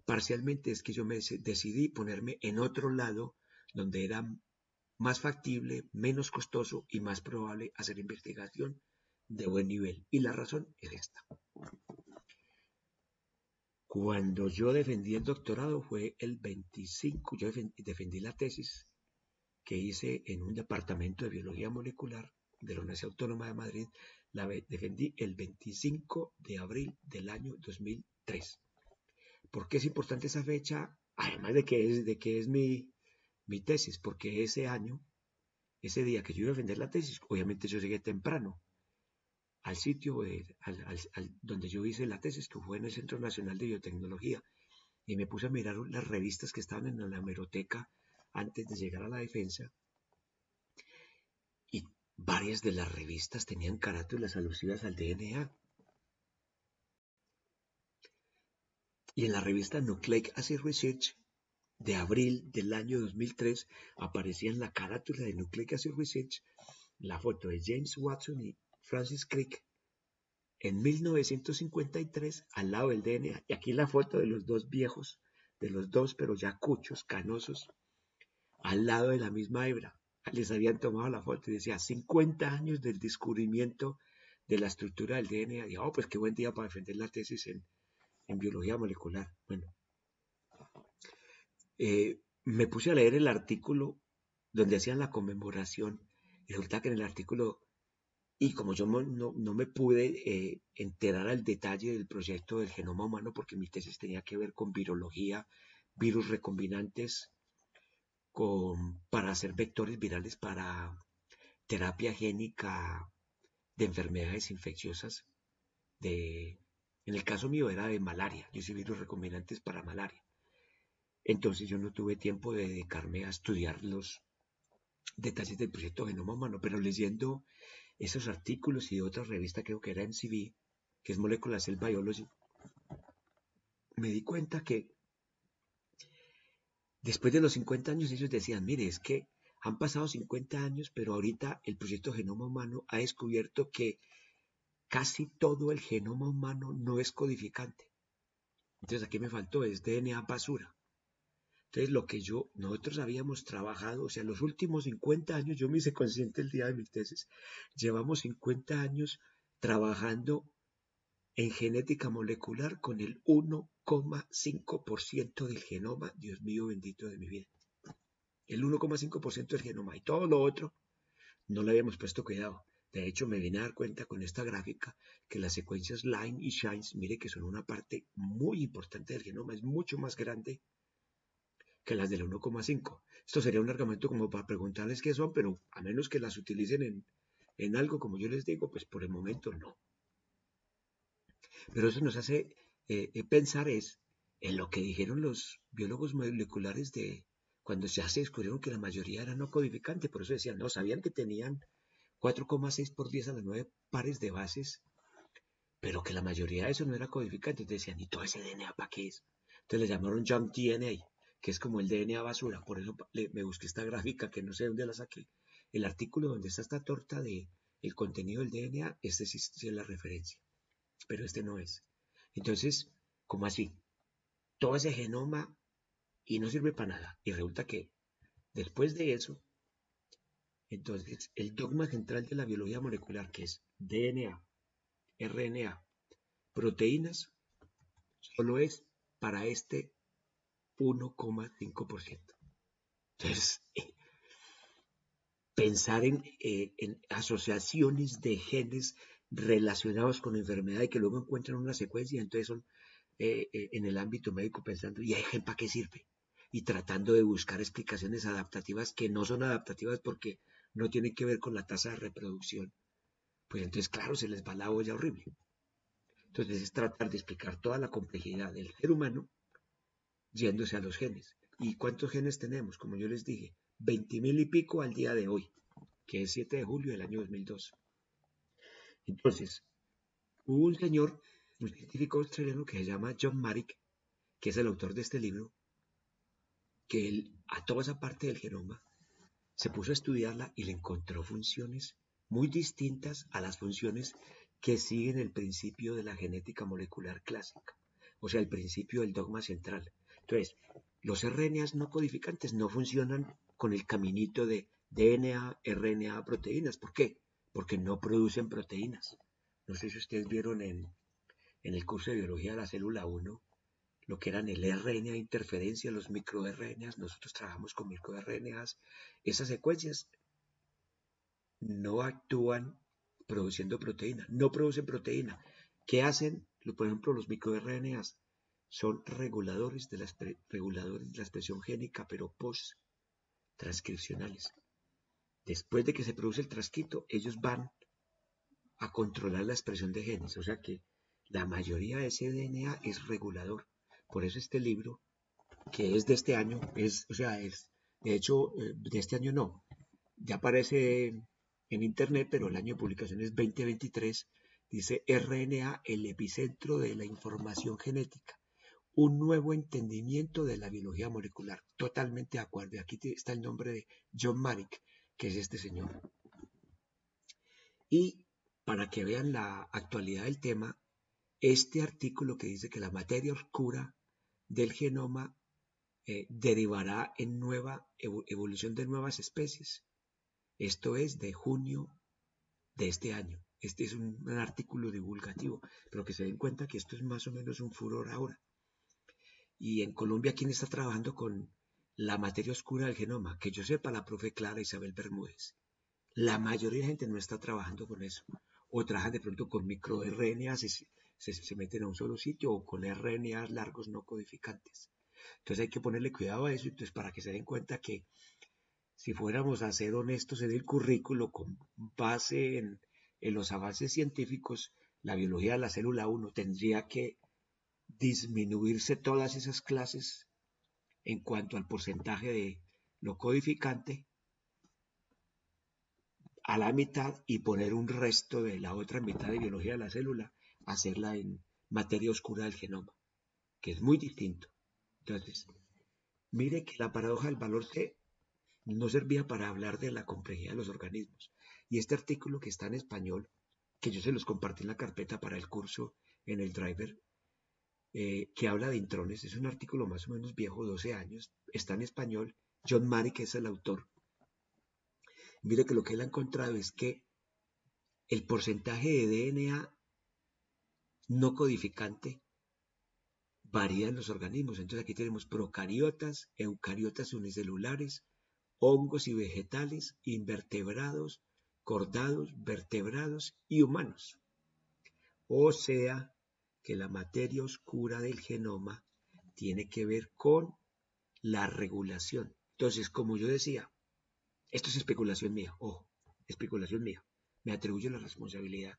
parcialmente es que yo me decidí ponerme en otro lado donde era más factible, menos costoso y más probable hacer investigación de buen nivel. Y la razón es esta. Cuando yo defendí el doctorado fue el 25, yo defendí la tesis que hice en un departamento de biología molecular de la Universidad Autónoma de Madrid, la defendí el 25 de abril del año 2003. ¿Por qué es importante esa fecha? Además de que es mi tesis, porque ese año, ese día que yo iba a defender la tesis, obviamente yo llegué temprano al sitio donde yo hice la tesis, que fue en el Centro Nacional de Biotecnología, y me puse a mirar las revistas que estaban en la hemeroteca antes de llegar a la defensa, y varias de las revistas tenían carátulas alusivas al DNA. Y en la revista Nucleic Acid Research de abril del año 2003 aparecía en la carátula de Nucleic Acid Research la foto de James Watson y Francis Crick en 1953 al lado del DNA. Y aquí la foto de los dos viejos, de los dos pero ya cuchos, canosos, al lado de la misma hebra. Les habían tomado la foto y decía 50 años del descubrimiento de la estructura del DNA. Y pues qué buen día para defender la tesis en biología molecular. Bueno, me puse a leer el artículo donde hacían la conmemoración y resulta que en el artículo, y como yo no me pude enterar al detalle del proyecto del genoma humano porque mi tesis tenía que ver con virología, virus recombinantes, para hacer vectores virales para terapia génica de enfermedades infecciosas, en el caso mío era de malaria, yo hice virus recombinantes para malaria. Entonces yo no tuve tiempo de dedicarme a estudiar los detalles del proyecto Genoma Humano, pero leyendo esos artículos y de otra revista, creo que era MCV, que es Molecular Cell Biology, me di cuenta que después de los 50 años ellos decían, mire, es que han pasado 50 años, pero ahorita el proyecto Genoma Humano ha descubierto que casi todo el genoma humano no es codificante. Entonces aquí me faltó, es DNA basura. Entonces lo que nosotros habíamos trabajado, o sea, los últimos 50 años, yo me hice consciente el día de mi tesis, llevamos 50 años trabajando en genética molecular con el 1,5% del genoma, Dios mío bendito de mi vida. El 1,5% del genoma y todo lo otro no le habíamos puesto cuidado. De hecho, me vine a dar cuenta con esta gráfica que las secuencias Line y Shines, mire que son una parte muy importante del genoma, es mucho más grande que las del 1,5. Esto sería un argumento como para preguntarles qué son, pero a menos que las utilicen en algo, como yo les digo, pues por el momento no. Pero eso nos hace pensar en lo que dijeron los biólogos moleculares de cuando ya se descubrieron que la mayoría era no codificante. Por eso decían, no, sabían que tenían 4,6 por 10 a las 9 pares de bases, pero que la mayoría de eso no era codificante. Entonces decían, ¿y todo ese DNA para qué es? Entonces le llamaron junk DNA, que es como el DNA basura. Por eso me busqué esta gráfica que no sé dónde la saqué. El artículo donde está esta torta de el contenido del DNA, este sí es la referencia, pero este no es. Entonces, ¿cómo así? Todo ese genoma y no sirve para nada. Y resulta que después de eso, entonces el dogma central de la biología molecular, que es DNA, RNA, proteínas, solo es para este 1,5%. Entonces, pensar en asociaciones de genes relacionados con enfermedad y que luego encuentran una secuencia, entonces son en el ámbito médico pensando, ¿y hay gen para qué sirve? Y tratando de buscar explicaciones adaptativas que no son adaptativas porque no tienen que ver con la tasa de reproducción. Pues entonces, claro, se les va la olla horrible. Entonces es tratar de explicar toda la complejidad del ser humano yéndose a los genes. ¿Y cuántos genes tenemos? Como yo les dije, 20.000 y pico al día de hoy, que es 7 de julio del año 2002. Entonces, hubo un señor, un científico australiano que se llama John Marek, que es el autor de este libro, que él, a toda esa parte del genoma se puso a estudiarla y le encontró funciones muy distintas a las funciones que siguen el principio de la genética molecular clásica, o sea, el principio del dogma central. Entonces, los RNAs no codificantes no funcionan con el caminito de DNA, RNA, proteínas. ¿Por qué? Porque no producen proteínas. No sé si ustedes vieron en el curso de biología de la célula 1 lo que eran el RNA interferencia, los microRNAs, nosotros trabajamos con microRNAs, esas secuencias no actúan produciendo proteína, no producen proteína. ¿Qué hacen? Por ejemplo, los microRNAs son reguladores de la expresión génica, pero post-transcripcionales. Después de que se produce el transcrito, ellos van a controlar la expresión de genes, o sea que la mayoría de ese DNA es regulador. Por eso este libro, que es de este año, de hecho, de este año no, ya aparece en internet, pero el año de publicación es 2023, dice RNA, el epicentro de la información genética, un nuevo entendimiento de la biología molecular. Totalmente de acuerdo. Y aquí está el nombre de John Marek, que es este señor. Y para que vean la actualidad del tema, este artículo que dice que la materia oscura del genoma derivará en nueva evolución de nuevas especies. Esto es de junio de este año. Este es un artículo divulgativo, pero que se den cuenta que esto es más o menos un furor ahora. Y en Colombia, ¿quién está trabajando con la materia oscura del genoma? Que yo sepa, la profe Clara Isabel Bermúdez. La mayoría de gente no está trabajando con eso. O trabajan de pronto con microRNA, se meten a un solo sitio, o con RNAs largos no codificantes. Entonces hay que ponerle cuidado a eso, entonces para que se den cuenta que si fuéramos a ser honestos en el currículo con base en los avances científicos, la biología de la célula 1 tendría que disminuirse todas esas clases en cuanto al porcentaje de lo codificante a la mitad y poner un resto de la otra mitad de biología de la célula, hacerla en materia oscura del genoma, que es muy distinto. Entonces, mire que la paradoja del valor C no servía para hablar de la complejidad de los organismos. Y este artículo que está en español, que yo se los compartí en la carpeta para el curso en el driver, que habla de intrones, es un artículo más o menos viejo, 12 años, está en español, John Marek es el autor. Mire que lo que él ha encontrado es que el porcentaje de DNA no codificante varía en los organismos. Entonces aquí tenemos procariotas, eucariotas unicelulares, hongos y vegetales, invertebrados, cordados, vertebrados y humanos. O sea que la materia oscura del genoma tiene que ver con la regulación. Entonces, como yo decía, esto es especulación mía, ojo, especulación mía, me atribuyo la responsabilidad.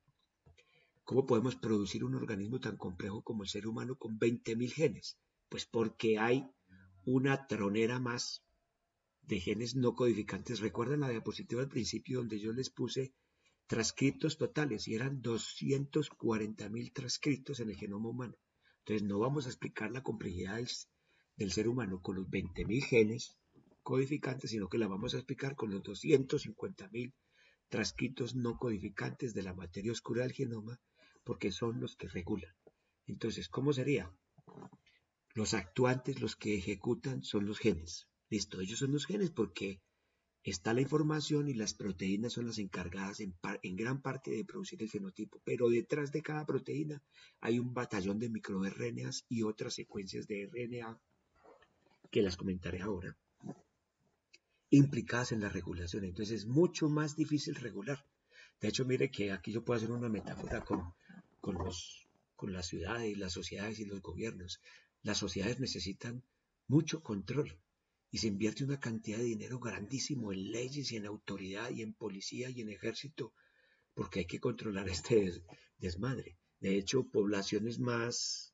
¿Cómo podemos producir un organismo tan complejo como el ser humano con 20.000 genes? Pues porque hay una tronera más de genes no codificantes. ¿Recuerdan la diapositiva al principio donde yo les puse transcriptos totales y eran 240.000 transcriptos en el genoma humano? Entonces no vamos a explicar la complejidad del ser humano con los 20.000 genes codificantes, sino que la vamos a explicar con los 250.000 transcriptos no codificantes de la materia oscura del genoma, porque son los que regulan. Entonces, ¿cómo sería? Los actuantes, los que ejecutan, son los genes. Listo, ellos son los genes porque está la información y las proteínas son las encargadas en gran parte de producir el fenotipo, pero detrás de cada proteína hay un batallón de microRNAs y otras secuencias de RNA que las comentaré ahora, implicadas en la regulación. Entonces es mucho más difícil regular. De hecho, mire que aquí yo puedo hacer una metáfora con las ciudades, las sociedades y los gobiernos. Las sociedades necesitan mucho control y se invierte una cantidad de dinero grandísimo en leyes y en autoridad y en policía y en ejército porque hay que controlar este desmadre. De hecho, poblaciones más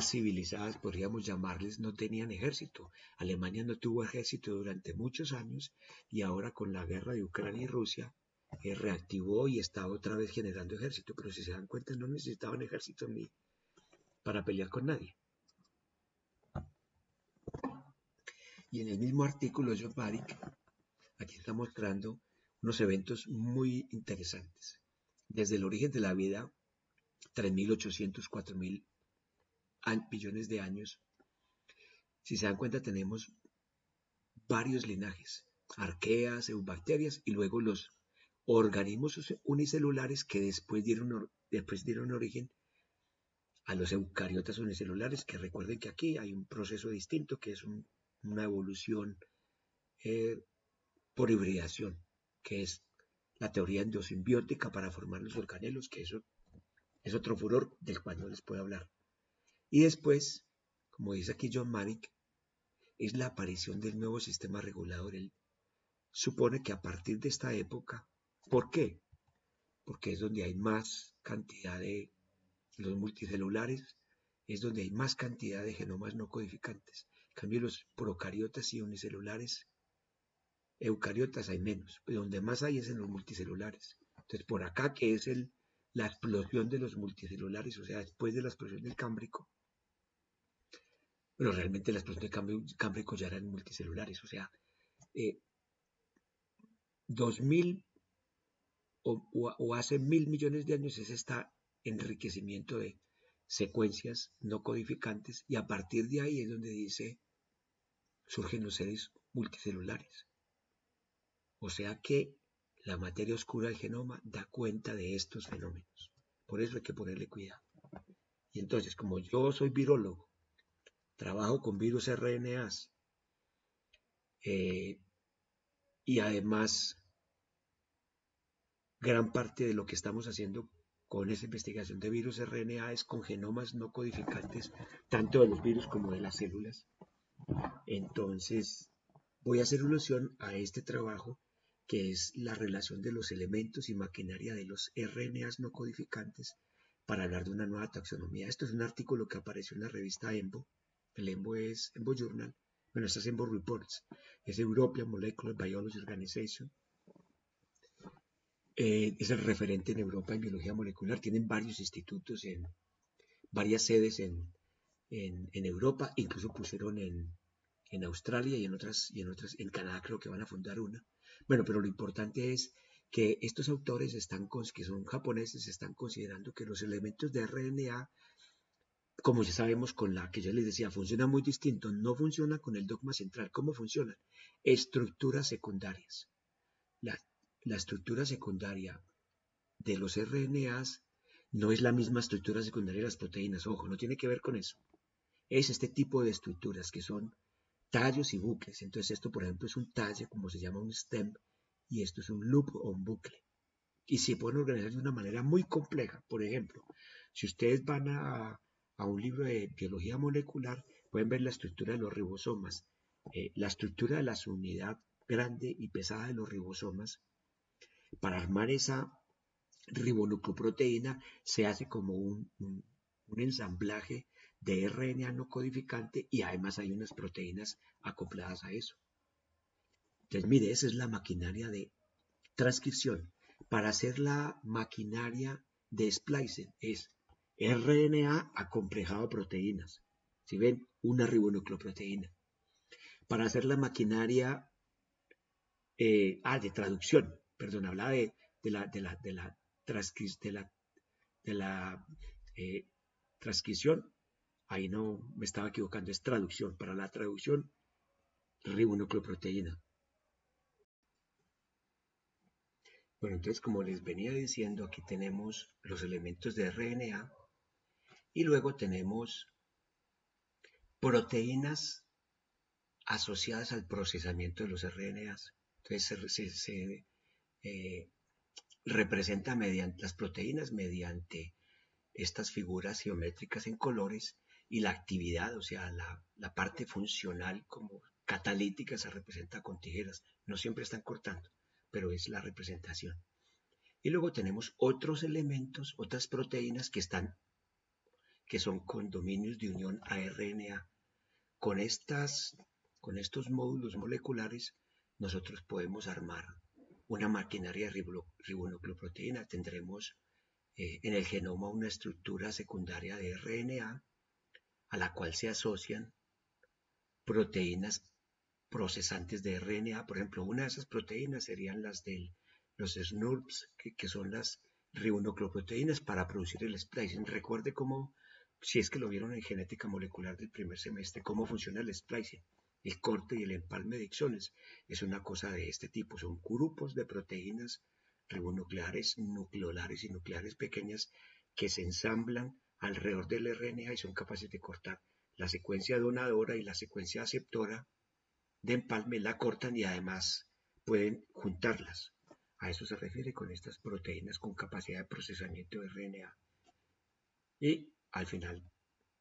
civilizadas, podríamos llamarles, no tenían ejército. Alemania no tuvo ejército durante muchos años y ahora con la guerra de Ucrania y Rusia reactivó y está otra vez generando ejército, pero si se dan cuenta no necesitaban ejército ni para pelear con nadie. Y en el mismo artículo John Marek aquí está mostrando unos eventos muy interesantes. Desde el origen de la vida, 3.800, 4.000 billones de años, si se dan cuenta tenemos varios linajes, arqueas, eubacterias y luego los organismos unicelulares que después dieron origen a los eucariotas unicelulares, que recuerden que aquí hay un proceso distinto que es una evolución por hibridación, que es la teoría endosimbiótica para formar los organelos, que eso es otro furor del cual no les puedo hablar. Y después, como dice aquí John Marek, es la aparición del nuevo sistema regulador. Él supone que a partir de esta época, ¿por qué? Porque es donde hay más cantidad de los multicelulares, es donde hay más cantidad de genomas no codificantes. En cambio, los procariotas y unicelulares, eucariotas hay menos, pero donde más hay es en los multicelulares. Entonces, por acá que es la explosión de los multicelulares, o sea, después de la explosión del Cámbrico, Bueno, realmente las proteínas de Cámbrico ya eran multicelulares, o sea, 2000 o hace 1000 millones de años es este enriquecimiento de secuencias no codificantes y a partir de ahí es donde dice surgen los seres multicelulares. O sea que la materia oscura del genoma da cuenta de estos fenómenos. Por eso hay que ponerle cuidado. Y entonces, como yo soy virólogo, trabajo con virus RNAs eh, y además gran parte de lo que estamos haciendo con esa investigación de virus RNA es con genomas no codificantes, tanto de los virus como de las células. Entonces, voy a hacer alusión a este trabajo que es la relación de los elementos y maquinaria de los RNAs no codificantes para hablar de una nueva taxonomía. Esto es un artículo que apareció en la revista EMBO. El EMBO es EMBO Journal. Bueno, esta es EMBO Reports. Es European Molecular Biology Organization. Es el referente en Europa en biología molecular. Tienen varios institutos en varias sedes en Europa. Incluso pusieron en Australia en Canadá creo que van a fundar una. Bueno, pero lo importante es que estos autores que son japoneses, están considerando que los elementos de RNA, como ya sabemos con la que yo les decía, funciona muy distinto, no funciona con el dogma central. ¿Cómo funcionan? Estructuras secundarias. La, la estructura secundaria de los RNAs no es la misma estructura secundaria de las proteínas. Ojo, no tiene que ver con eso. Es este tipo de estructuras que son tallos y bucles. Entonces esto, por ejemplo, es un tallo, como se llama un stem, y esto es un loop o un bucle. Y se pueden organizar de una manera muy compleja. Por ejemplo, si ustedes van a un libro de biología molecular, pueden ver la estructura de los ribosomas. La estructura de la unidad grande y pesada de los ribosomas, para armar esa ribonucleoproteína, se hace como un ensamblaje de RNA no codificante y además hay unas proteínas acopladas a eso. Entonces, mire, esa es la maquinaria de transcripción. Para hacer la maquinaria de splicing es RNA acomplejado a proteínas. Si ven, una ribonucleoproteína. Para hacer la maquinaria de traducción, perdón, hablaba de la eh, transcripción. Ahí no me estaba equivocando, es traducción. Para la traducción, ribonucleoproteína. Bueno, entonces, como les venía diciendo, aquí tenemos los elementos de RNA y luego tenemos proteínas asociadas al procesamiento de los RNAs. Entonces, se representa mediante las proteínas mediante estas figuras geométricas en colores y la actividad, o sea, la parte funcional como catalítica se representa con tijeras. No siempre están cortando, pero es la representación. Y luego tenemos otros elementos, otras proteínas que son condominios de unión a RNA. Con, con estos módulos moleculares, nosotros podemos armar una maquinaria de ribonucleoproteína. Tendremos en el genoma una estructura secundaria de RNA a la cual se asocian proteínas procesantes de RNA. Por ejemplo, una de esas proteínas serían las de los SNURPs, que son las ribonucleoproteínas para producir el splicing. Recuerde cómo, si es que lo vieron en genética molecular del primer semestre, cómo funciona el splicing. El corte y el empalme de exones es una cosa de este tipo. Son grupos de proteínas ribonucleares, nucleolares y nucleares pequeñas que se ensamblan alrededor del RNA y son capaces de cortar la secuencia donadora y la secuencia aceptora de empalme, la cortan y además pueden juntarlas. A eso se refiere con estas proteínas con capacidad de procesamiento de RNA. Y al final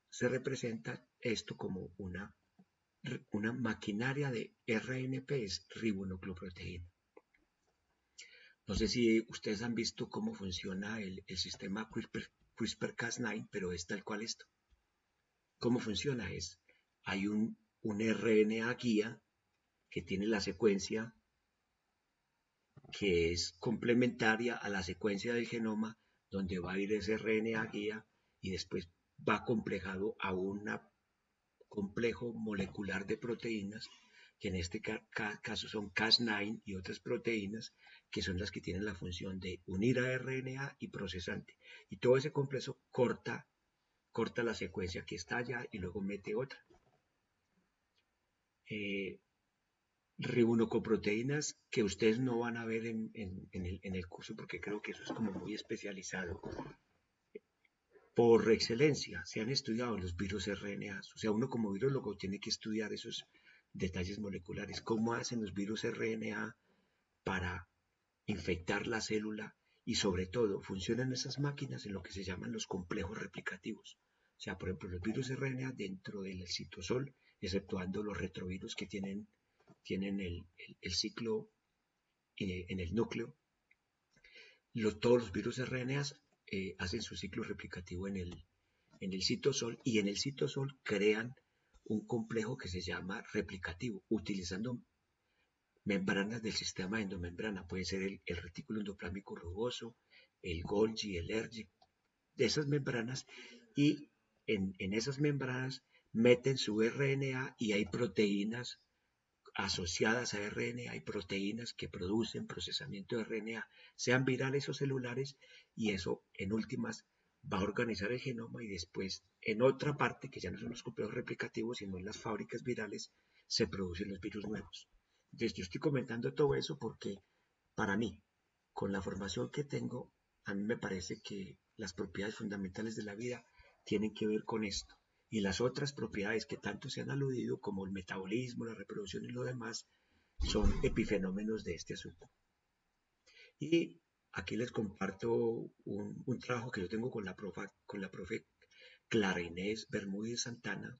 se representa esto como una maquinaria de RNP, es ribonucleoproteína. No sé si ustedes han visto cómo funciona el sistema CRISPR-Cas9, pero es tal cual esto. ¿Cómo funciona? Hay un RNA guía que tiene la secuencia que es complementaria a la secuencia del genoma, donde va a ir ese RNA guía y después va complejado complejo molecular de proteínas, que en este caso son Cas9 y otras proteínas, que son las que tienen la función de unir a RNA y procesante. Y todo ese complejo corta la secuencia que está allá y luego mete otra. Ribonucleoproteínas que ustedes no van a ver en el curso porque creo que eso es como muy especializado. Por excelencia, se han estudiado los virus RNA. O sea, uno como virólogo tiene que estudiar esos detalles moleculares. ¿Cómo hacen los virus RNA para infectar la célula? Y sobre todo, funcionan esas máquinas en lo que se llaman los complejos replicativos. O sea, por ejemplo, los virus RNA dentro del citosol, exceptuando los retrovirus que tienen el ciclo en el núcleo, todos los virus RNA hacen su ciclo replicativo en el citosol y en el citosol crean un complejo que se llama replicativo, utilizando membranas del sistema endomembrana. Puede ser el retículo endoplámico rugoso, el Golgi, el Ergi, de esas membranas, y en esas membranas meten su RNA y hay proteínas asociadas a RNA, hay proteínas que producen procesamiento de RNA, sean virales o celulares, y eso en últimas va a organizar el genoma y después en otra parte, que ya no son los complejos replicativos, sino en las fábricas virales, se producen los virus nuevos. Entonces yo estoy comentando todo eso porque para mí, con la formación que tengo, a mí me parece que las propiedades fundamentales de la vida tienen que ver con esto. Y las otras propiedades que tanto se han aludido, como el metabolismo, la reproducción y lo demás, son epifenómenos de este asunto. Y aquí les comparto un trabajo que yo tengo con la profe Clara Inés Bermúdez Santana,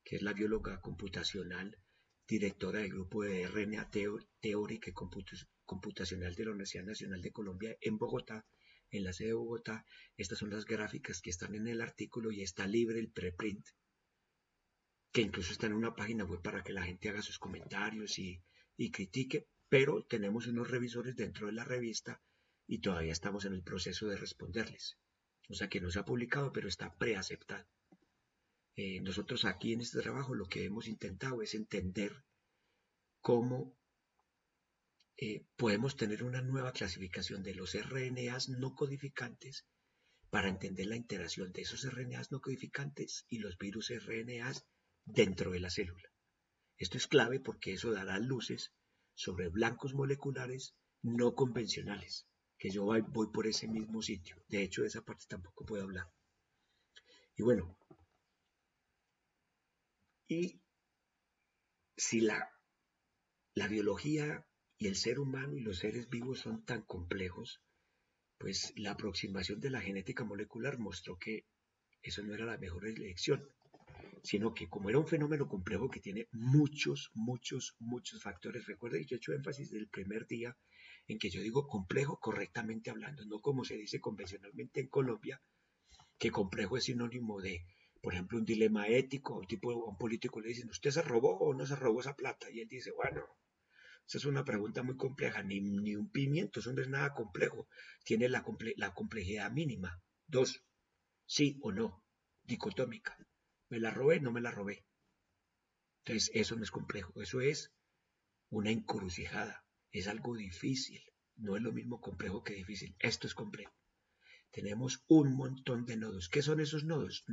que es la bióloga computacional, directora del grupo de RNA teórica y computacional de la Universidad Nacional de Colombia en Bogotá, en la sede de Bogotá. Estas son las gráficas que están en el artículo y está libre el preprint, que incluso está en una página web para que la gente haga sus comentarios y critique, pero tenemos unos revisores dentro de la revista y todavía estamos en el proceso de responderles. O sea que no se ha publicado, pero está preaceptado. Nosotros aquí en este trabajo lo que hemos intentado es entender cómo podemos tener una nueva clasificación de los RNAs no codificantes para entender la interacción de esos RNAs no codificantes y los virus RNAs dentro de la célula. Esto es clave porque eso dará luces sobre blancos moleculares no convencionales, que yo voy por ese mismo sitio. De hecho, de esa parte tampoco puedo hablar. Y bueno, y si la biología y el ser humano y los seres vivos son tan complejos, pues la aproximación de la genética molecular mostró que eso no era la mejor elección, sino que como era un fenómeno complejo que tiene muchos factores, recuerda que yo he hecho énfasis desde el primer día en que yo digo complejo correctamente hablando, no como se dice convencionalmente en Colombia, que complejo es sinónimo de, por ejemplo, un dilema ético. A un político le dicen, ¿usted se robó o no se robó esa plata? Y él dice, bueno, esa es una pregunta muy compleja, ni un pimiento, eso no es nada complejo, tiene la complejidad mínima. Dos, sí o no, dicotómica. ¿Me la robé? No me la robé. Entonces, eso no es complejo, eso es una encrucijada, es algo difícil. No es lo mismo complejo que difícil. Esto es complejo. Tenemos un montón de nodos. ¿Qué son esos nodos?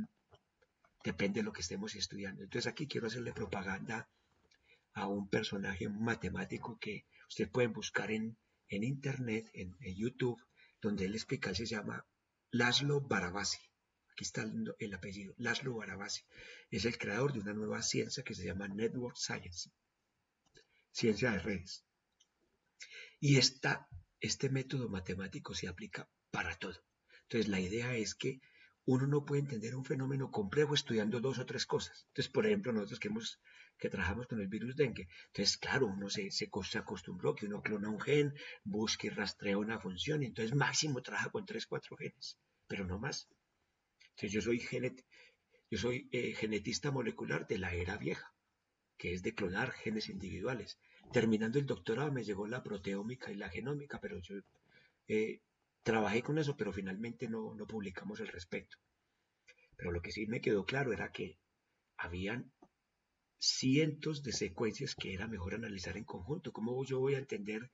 Depende de lo que estemos estudiando. Entonces aquí quiero hacerle propaganda a un personaje matemático que ustedes pueden buscar en internet, en YouTube, donde él explica, se llama Laszlo Barabasi. Aquí está el apellido, Laszlo Barabasi. Es el creador de una nueva ciencia que se llama Network Science, ciencia de redes. Y este método matemático se aplica para todo. Entonces la idea es que uno no puede entender un fenómeno complejo estudiando dos o tres cosas. Entonces, por ejemplo, nosotros que trabajamos con el virus dengue, entonces, claro, uno se acostumbró que uno clona un gen, busca y rastrea una función, y entonces máximo trabaja con 3, 4 genes, pero no más. Entonces, yo soy genetista molecular de la era vieja, que es de clonar genes individuales. Terminando el doctorado me llegó la proteómica y la genómica, pero yo trabajé con eso, pero finalmente no publicamos al respecto. Pero lo que sí me quedó claro era que habían cientos de secuencias que era mejor analizar en conjunto. ¿Cómo yo voy a entender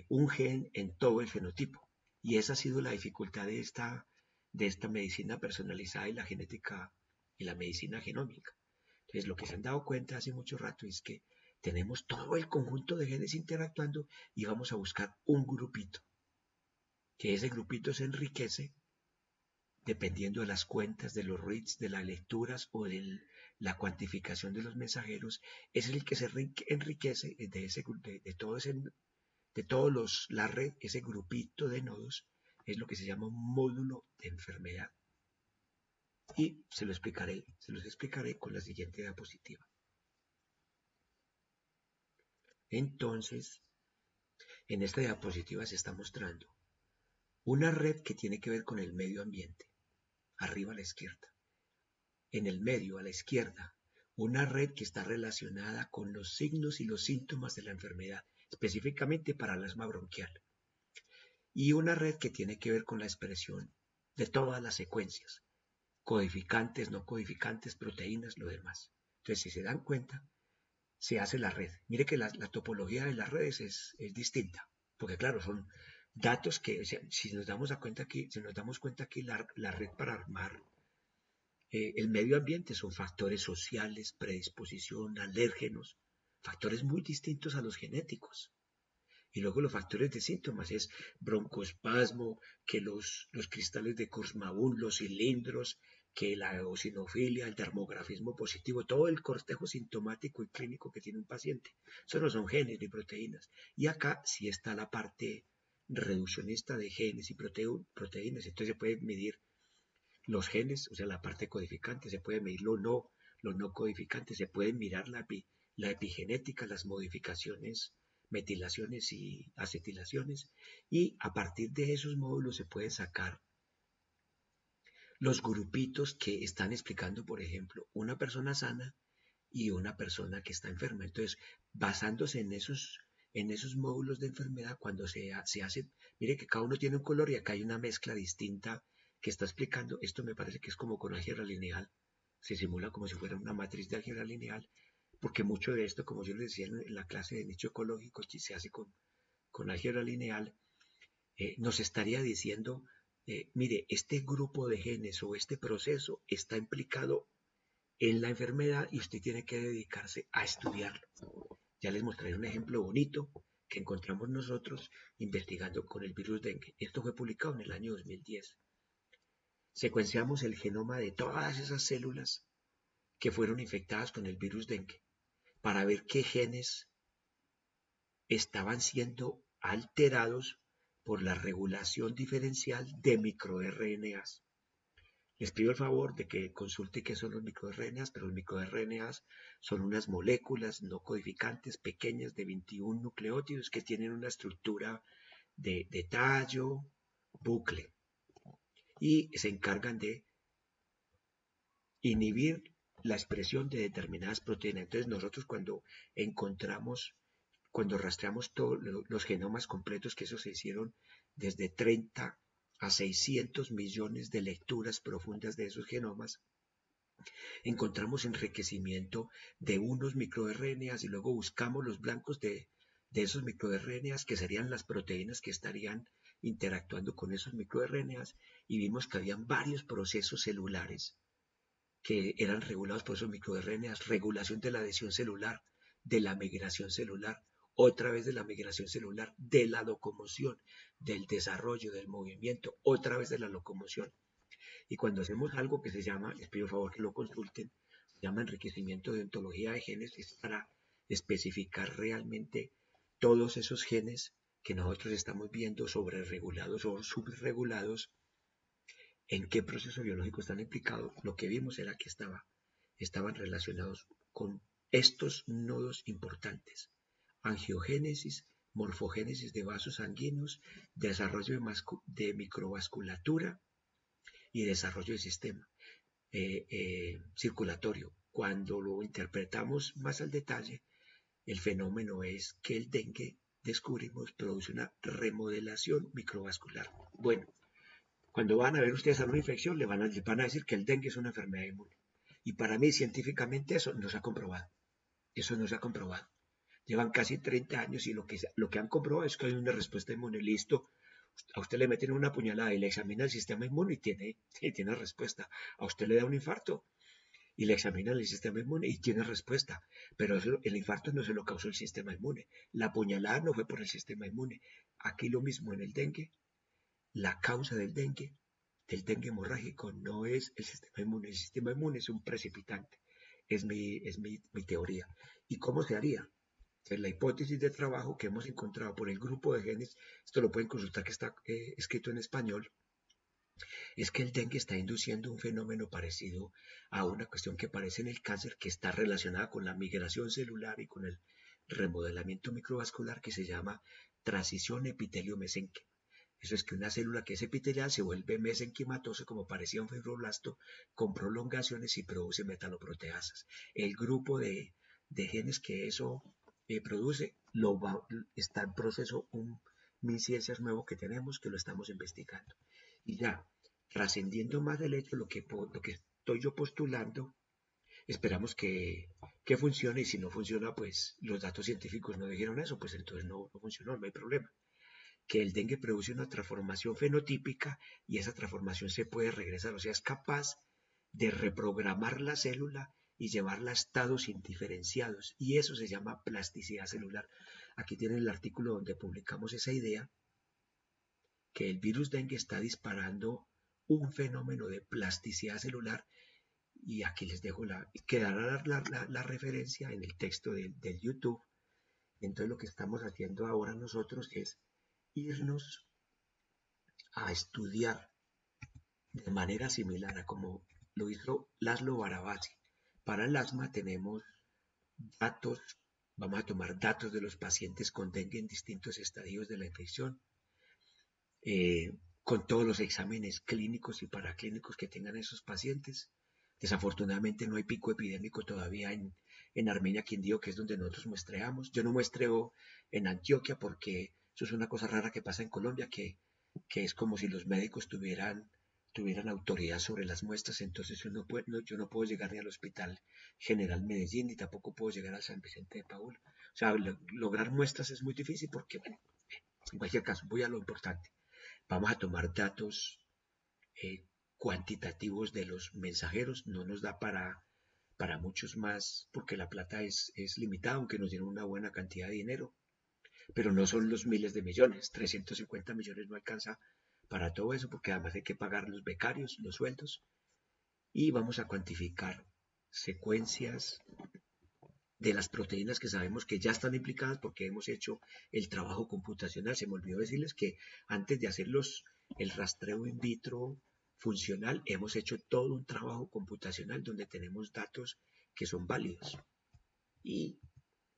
un gen en todo el fenotipo? Y esa ha sido la dificultad de esta medicina personalizada y la genética y la medicina genómica. Entonces, lo que se han dado cuenta hace mucho rato es que tenemos todo el conjunto de genes interactuando y vamos a buscar un grupito, que ese grupito se enriquece dependiendo de las cuentas, de los reads, de las lecturas o de la cuantificación de los mensajeros, es el que se enriquece de todos la red, ese grupito de nodos, es lo que se llama un módulo de enfermedad. Y se los explicaré con la siguiente diapositiva. Entonces, en esta diapositiva se está mostrando una red que tiene que ver con el medio ambiente, arriba a la izquierda. En el medio, a la izquierda, una red que está relacionada con los signos y los síntomas de la enfermedad, específicamente para el asma bronquial. Y una red que tiene que ver con la expresión de todas las secuencias, codificantes, no codificantes, proteínas, lo demás. Entonces, si se dan cuenta, se hace la red. Mire que la topología de las redes es distinta, porque claro, son datos que, o sea, si nos damos cuenta aquí la red para armar el medio ambiente son factores sociales, predisposición, alérgenos, factores muy distintos a los genéticos. Y luego los factores de síntomas es broncoespasmo, que los cristales de Kurzmabun, los cilindros, que la eosinofilia, el dermografismo positivo, todo el cortejo sintomático y clínico que tiene un paciente. Eso no son genes ni proteínas. Y acá sí está la parte reduccionista de genes y proteínas. Entonces se puede medir los genes, o sea, la parte codificante, se puede medir lo no codificante, se puede mirar la epigenética, las modificaciones, metilaciones y acetilaciones, y a partir de esos módulos se pueden sacar los grupitos que están explicando, por ejemplo, una persona sana y una persona que está enferma. Entonces, basándose en esos módulos de enfermedad, cuando se hace, mire que cada uno tiene un color y acá hay una mezcla distinta que está explicando. Esto me parece que es como con álgebra lineal, se simula como si fuera una matriz de álgebra lineal, porque mucho de esto, como yo les decía en la clase de nicho ecológico, se hace con álgebra lineal, nos estaría diciendo, mire, este grupo de genes o este proceso está implicado en la enfermedad y usted tiene que dedicarse a estudiarlo. Ya les mostraré un ejemplo bonito que encontramos nosotros investigando con el virus dengue. Esto fue publicado en el año 2010. Secuenciamos el genoma de todas esas células que fueron infectadas con el virus dengue para ver qué genes estaban siendo alterados por la regulación diferencial de microRNAs. Les pido el favor de que consulte qué son los microRNAs, pero los microRNAs son unas moléculas no codificantes pequeñas de 21 nucleótidos que tienen una estructura de tallo, bucle, y se encargan de inhibir la expresión de determinadas proteínas. Entonces nosotros cuando rastreamos todos los genomas completos, que eso se hicieron desde 30 a 600 millones de lecturas profundas de esos genomas, encontramos enriquecimiento de unos microRNAs y luego buscamos los blancos de esos microRNAs, que serían las proteínas que estarían interactuando con esos microRNAs, y vimos que habían varios procesos celulares que eran regulados por esos microRNAs, regulación de la adhesión celular, de la migración celular, otra vez de la migración celular, de la locomoción, del desarrollo, del movimiento, otra vez de la locomoción. Y cuando hacemos algo que se llama, les pido por favor que lo consulten, se llama enriquecimiento de ontología de genes, es para especificar realmente todos esos genes que nosotros estamos viendo sobreregulados o subregulados, en qué proceso biológico están implicados. Lo que vimos era que estaban relacionados con estos nodos importantes: angiogénesis, morfogénesis de vasos sanguíneos, desarrollo de microvasculatura y desarrollo del sistema circulatorio. Cuando lo interpretamos más al detalle, el fenómeno es que el dengue, descubrimos, produce una remodelación microvascular. Bueno, cuando van a ver ustedes a una infección, les van a decir que el dengue es una enfermedad inmune. Y para mí, científicamente, eso no se ha comprobado. Eso no se ha comprobado. Llevan casi 30 años y lo que han comprobado es que hay una respuesta inmune. Listo, a usted le meten una puñalada y le examina el sistema inmune y tiene respuesta. A usted le da un infarto y le examinan el sistema inmune y tiene respuesta. Pero eso, el infarto no se lo causó el sistema inmune. La puñalada no fue por el sistema inmune. Aquí lo mismo en el dengue. La causa del dengue hemorrágico, no es el sistema inmune. El sistema inmune es un precipitante. Es mi teoría. ¿Y cómo se haría? Entonces, la hipótesis de trabajo que hemos encontrado por el grupo de genes, esto lo pueden consultar que está escrito en español, es que el dengue está induciendo un fenómeno parecido a una cuestión que aparece en el cáncer, que está relacionada con la migración celular y con el remodelamiento microvascular, que se llama transición epitelio-mesénquima. Eso es que una célula que es epitelial se vuelve mesenquimatosa, como parecía un fibroblasto, con prolongaciones y produce metaloproteasas. El grupo de genes que eso produce está en proceso un MinCiencias nuevo que tenemos, que lo estamos investigando. Y ya, trascendiendo más del hecho, lo que estoy yo postulando, esperamos que funcione, y si no funciona, pues los datos científicos no dijeron eso, pues entonces no funcionó, no hay problema. Que el dengue produce una transformación fenotípica y esa transformación se puede regresar, o sea, es capaz de reprogramar la célula y llevarla a estados indiferenciados, y eso se llama plasticidad celular. Aquí tienen el artículo donde publicamos esa idea, que el virus dengue está disparando un fenómeno de plasticidad celular, y aquí les dejo quedará la referencia en el texto del YouTube. Entonces lo que estamos haciendo ahora nosotros es irnos a estudiar de manera similar a como lo hizo Laszlo Barabasi. Para el asma tenemos datos, vamos a tomar datos de los pacientes con dengue en distintos estadios de la infección, con todos los exámenes clínicos y paraclínicos que tengan esos pacientes. Desafortunadamente no hay pico epidémico todavía en Armenia, Quindío, que es donde nosotros muestreamos. Yo no muestreo en Antioquia porque eso es una cosa rara que pasa en Colombia, que es como si los médicos tuvieran autoridad sobre las muestras. Entonces yo no puedo llegar ni al Hospital General Medellín, ni tampoco puedo llegar al San Vicente de Paúl. O sea, lograr muestras es muy difícil porque, bueno, en cualquier caso, voy a lo importante. Vamos a tomar datos cuantitativos de los mensajeros. No nos da para muchos más porque la plata es limitada, aunque nos dieron una buena cantidad de dinero, pero no son los miles de millones. 350 millones no alcanza para todo eso, porque además hay que pagar los becarios, los sueldos, y vamos a cuantificar secuencias de las proteínas que sabemos que ya están implicadas porque hemos hecho el trabajo computacional. Se me olvidó decirles que antes de hacerlos el rastreo in vitro funcional, hemos hecho todo un trabajo computacional donde tenemos datos que son válidos. Y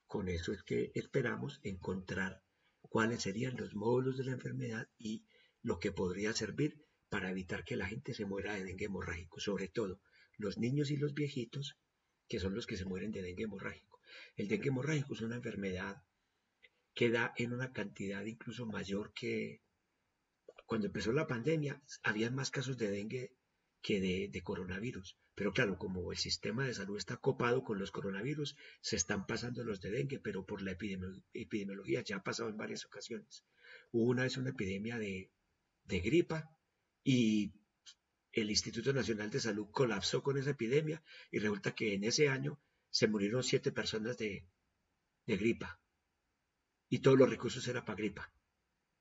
con eso es que esperamos encontrar cuáles serían los módulos de la enfermedad y lo que podría servir para evitar que la gente se muera de dengue hemorrágico, sobre todo los niños y los viejitos, que son los que se mueren de dengue hemorrágico. El dengue hemorrágico es una enfermedad que da en una cantidad incluso mayor que cuando empezó la pandemia. Había más casos de dengue que de coronavirus. Pero claro, como el sistema de salud está copado con los coronavirus, se están pasando los de dengue, pero por la epidemiología ya ha pasado en varias ocasiones. Hubo una vez una epidemia de gripa y el Instituto Nacional de Salud colapsó con esa epidemia, y resulta que en ese año se murieron 7 personas de gripa y todos los recursos eran para gripa.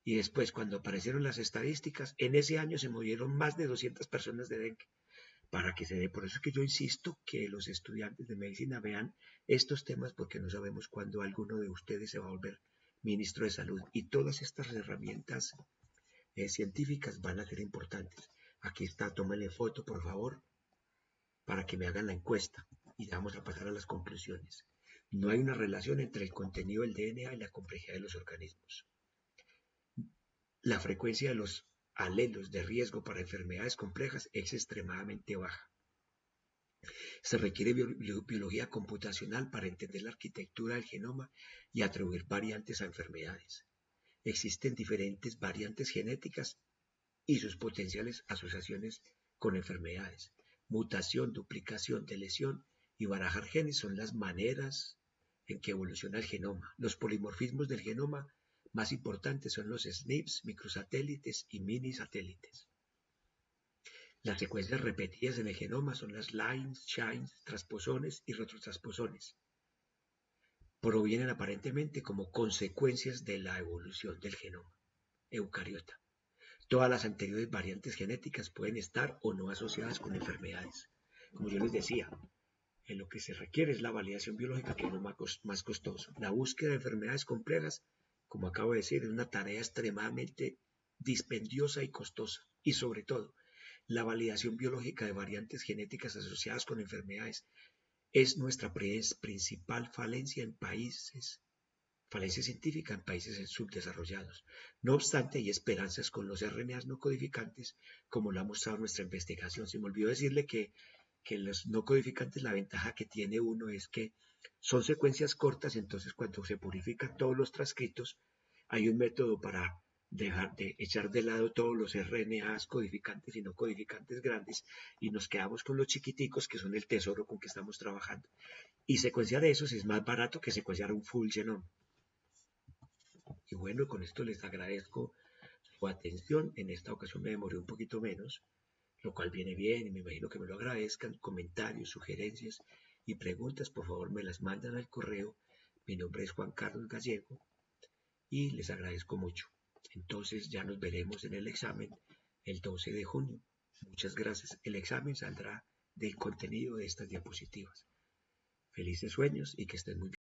Y después, cuando aparecieron las estadísticas, en ese año se murieron más de 200 personas de dengue. Para que se dé, por eso es que yo insisto que los estudiantes de medicina vean estos temas, porque no sabemos cuándo alguno de ustedes se va a volver ministro de salud, y todas estas herramientas científicas van a ser importantes. Aquí está, tómenle foto por favor para que me hagan la encuesta y vamos a pasar a las conclusiones. No hay una relación entre el contenido del DNA y la complejidad de los organismos. La frecuencia de los alelos de riesgo para enfermedades complejas es extremadamente baja. Se requiere biología computacional para entender la arquitectura del genoma y atribuir variantes a enfermedades. Existen diferentes variantes genéticas y sus potenciales asociaciones con enfermedades. Mutación, duplicación, deleción y barajar genes son las maneras en que evoluciona el genoma. Los polimorfismos del genoma más importantes son los SNPs, microsatélites y minisatélites. Las secuencias repetidas en el genoma son las lines, chains, transposones y retrotransposones. Provienen aparentemente como consecuencias de la evolución del genoma eucariota. Todas las anteriores variantes genéticas pueden estar o no asociadas con enfermedades. Como yo les decía, en lo que se requiere es la validación biológica, que es lo más costoso. La búsqueda de enfermedades complejas, como acabo de decir, es una tarea extremadamente dispendiosa y costosa. Y sobre todo, la validación biológica de variantes genéticas asociadas con enfermedades es nuestra principal falencia en países, falencia científica en países subdesarrollados. No obstante, hay esperanzas con los RNAs no codificantes, como lo ha mostrado nuestra investigación. Se me olvidó decirle que los no codificantes, la ventaja que tiene uno es que son secuencias cortas, entonces cuando se purifican todos los transcritos, hay un método para dejar de echar de lado todos los RNAs codificantes y no codificantes grandes, y nos quedamos con los chiquiticos, que son el tesoro con que estamos trabajando. Y secuenciar esos es más barato que secuenciar un full genome. Y bueno, con esto les agradezco su atención. En esta ocasión me demoré un poquito menos, lo cual viene bien y me imagino que me lo agradezcan. Comentarios, sugerencias y preguntas, por favor me las mandan al correo. Mi nombre es Juan Carlos Gallego y les agradezco mucho. Entonces ya nos veremos en el examen el 12 de junio. Muchas gracias. El examen saldrá del contenido de estas diapositivas. Felices sueños y que estén muy bien.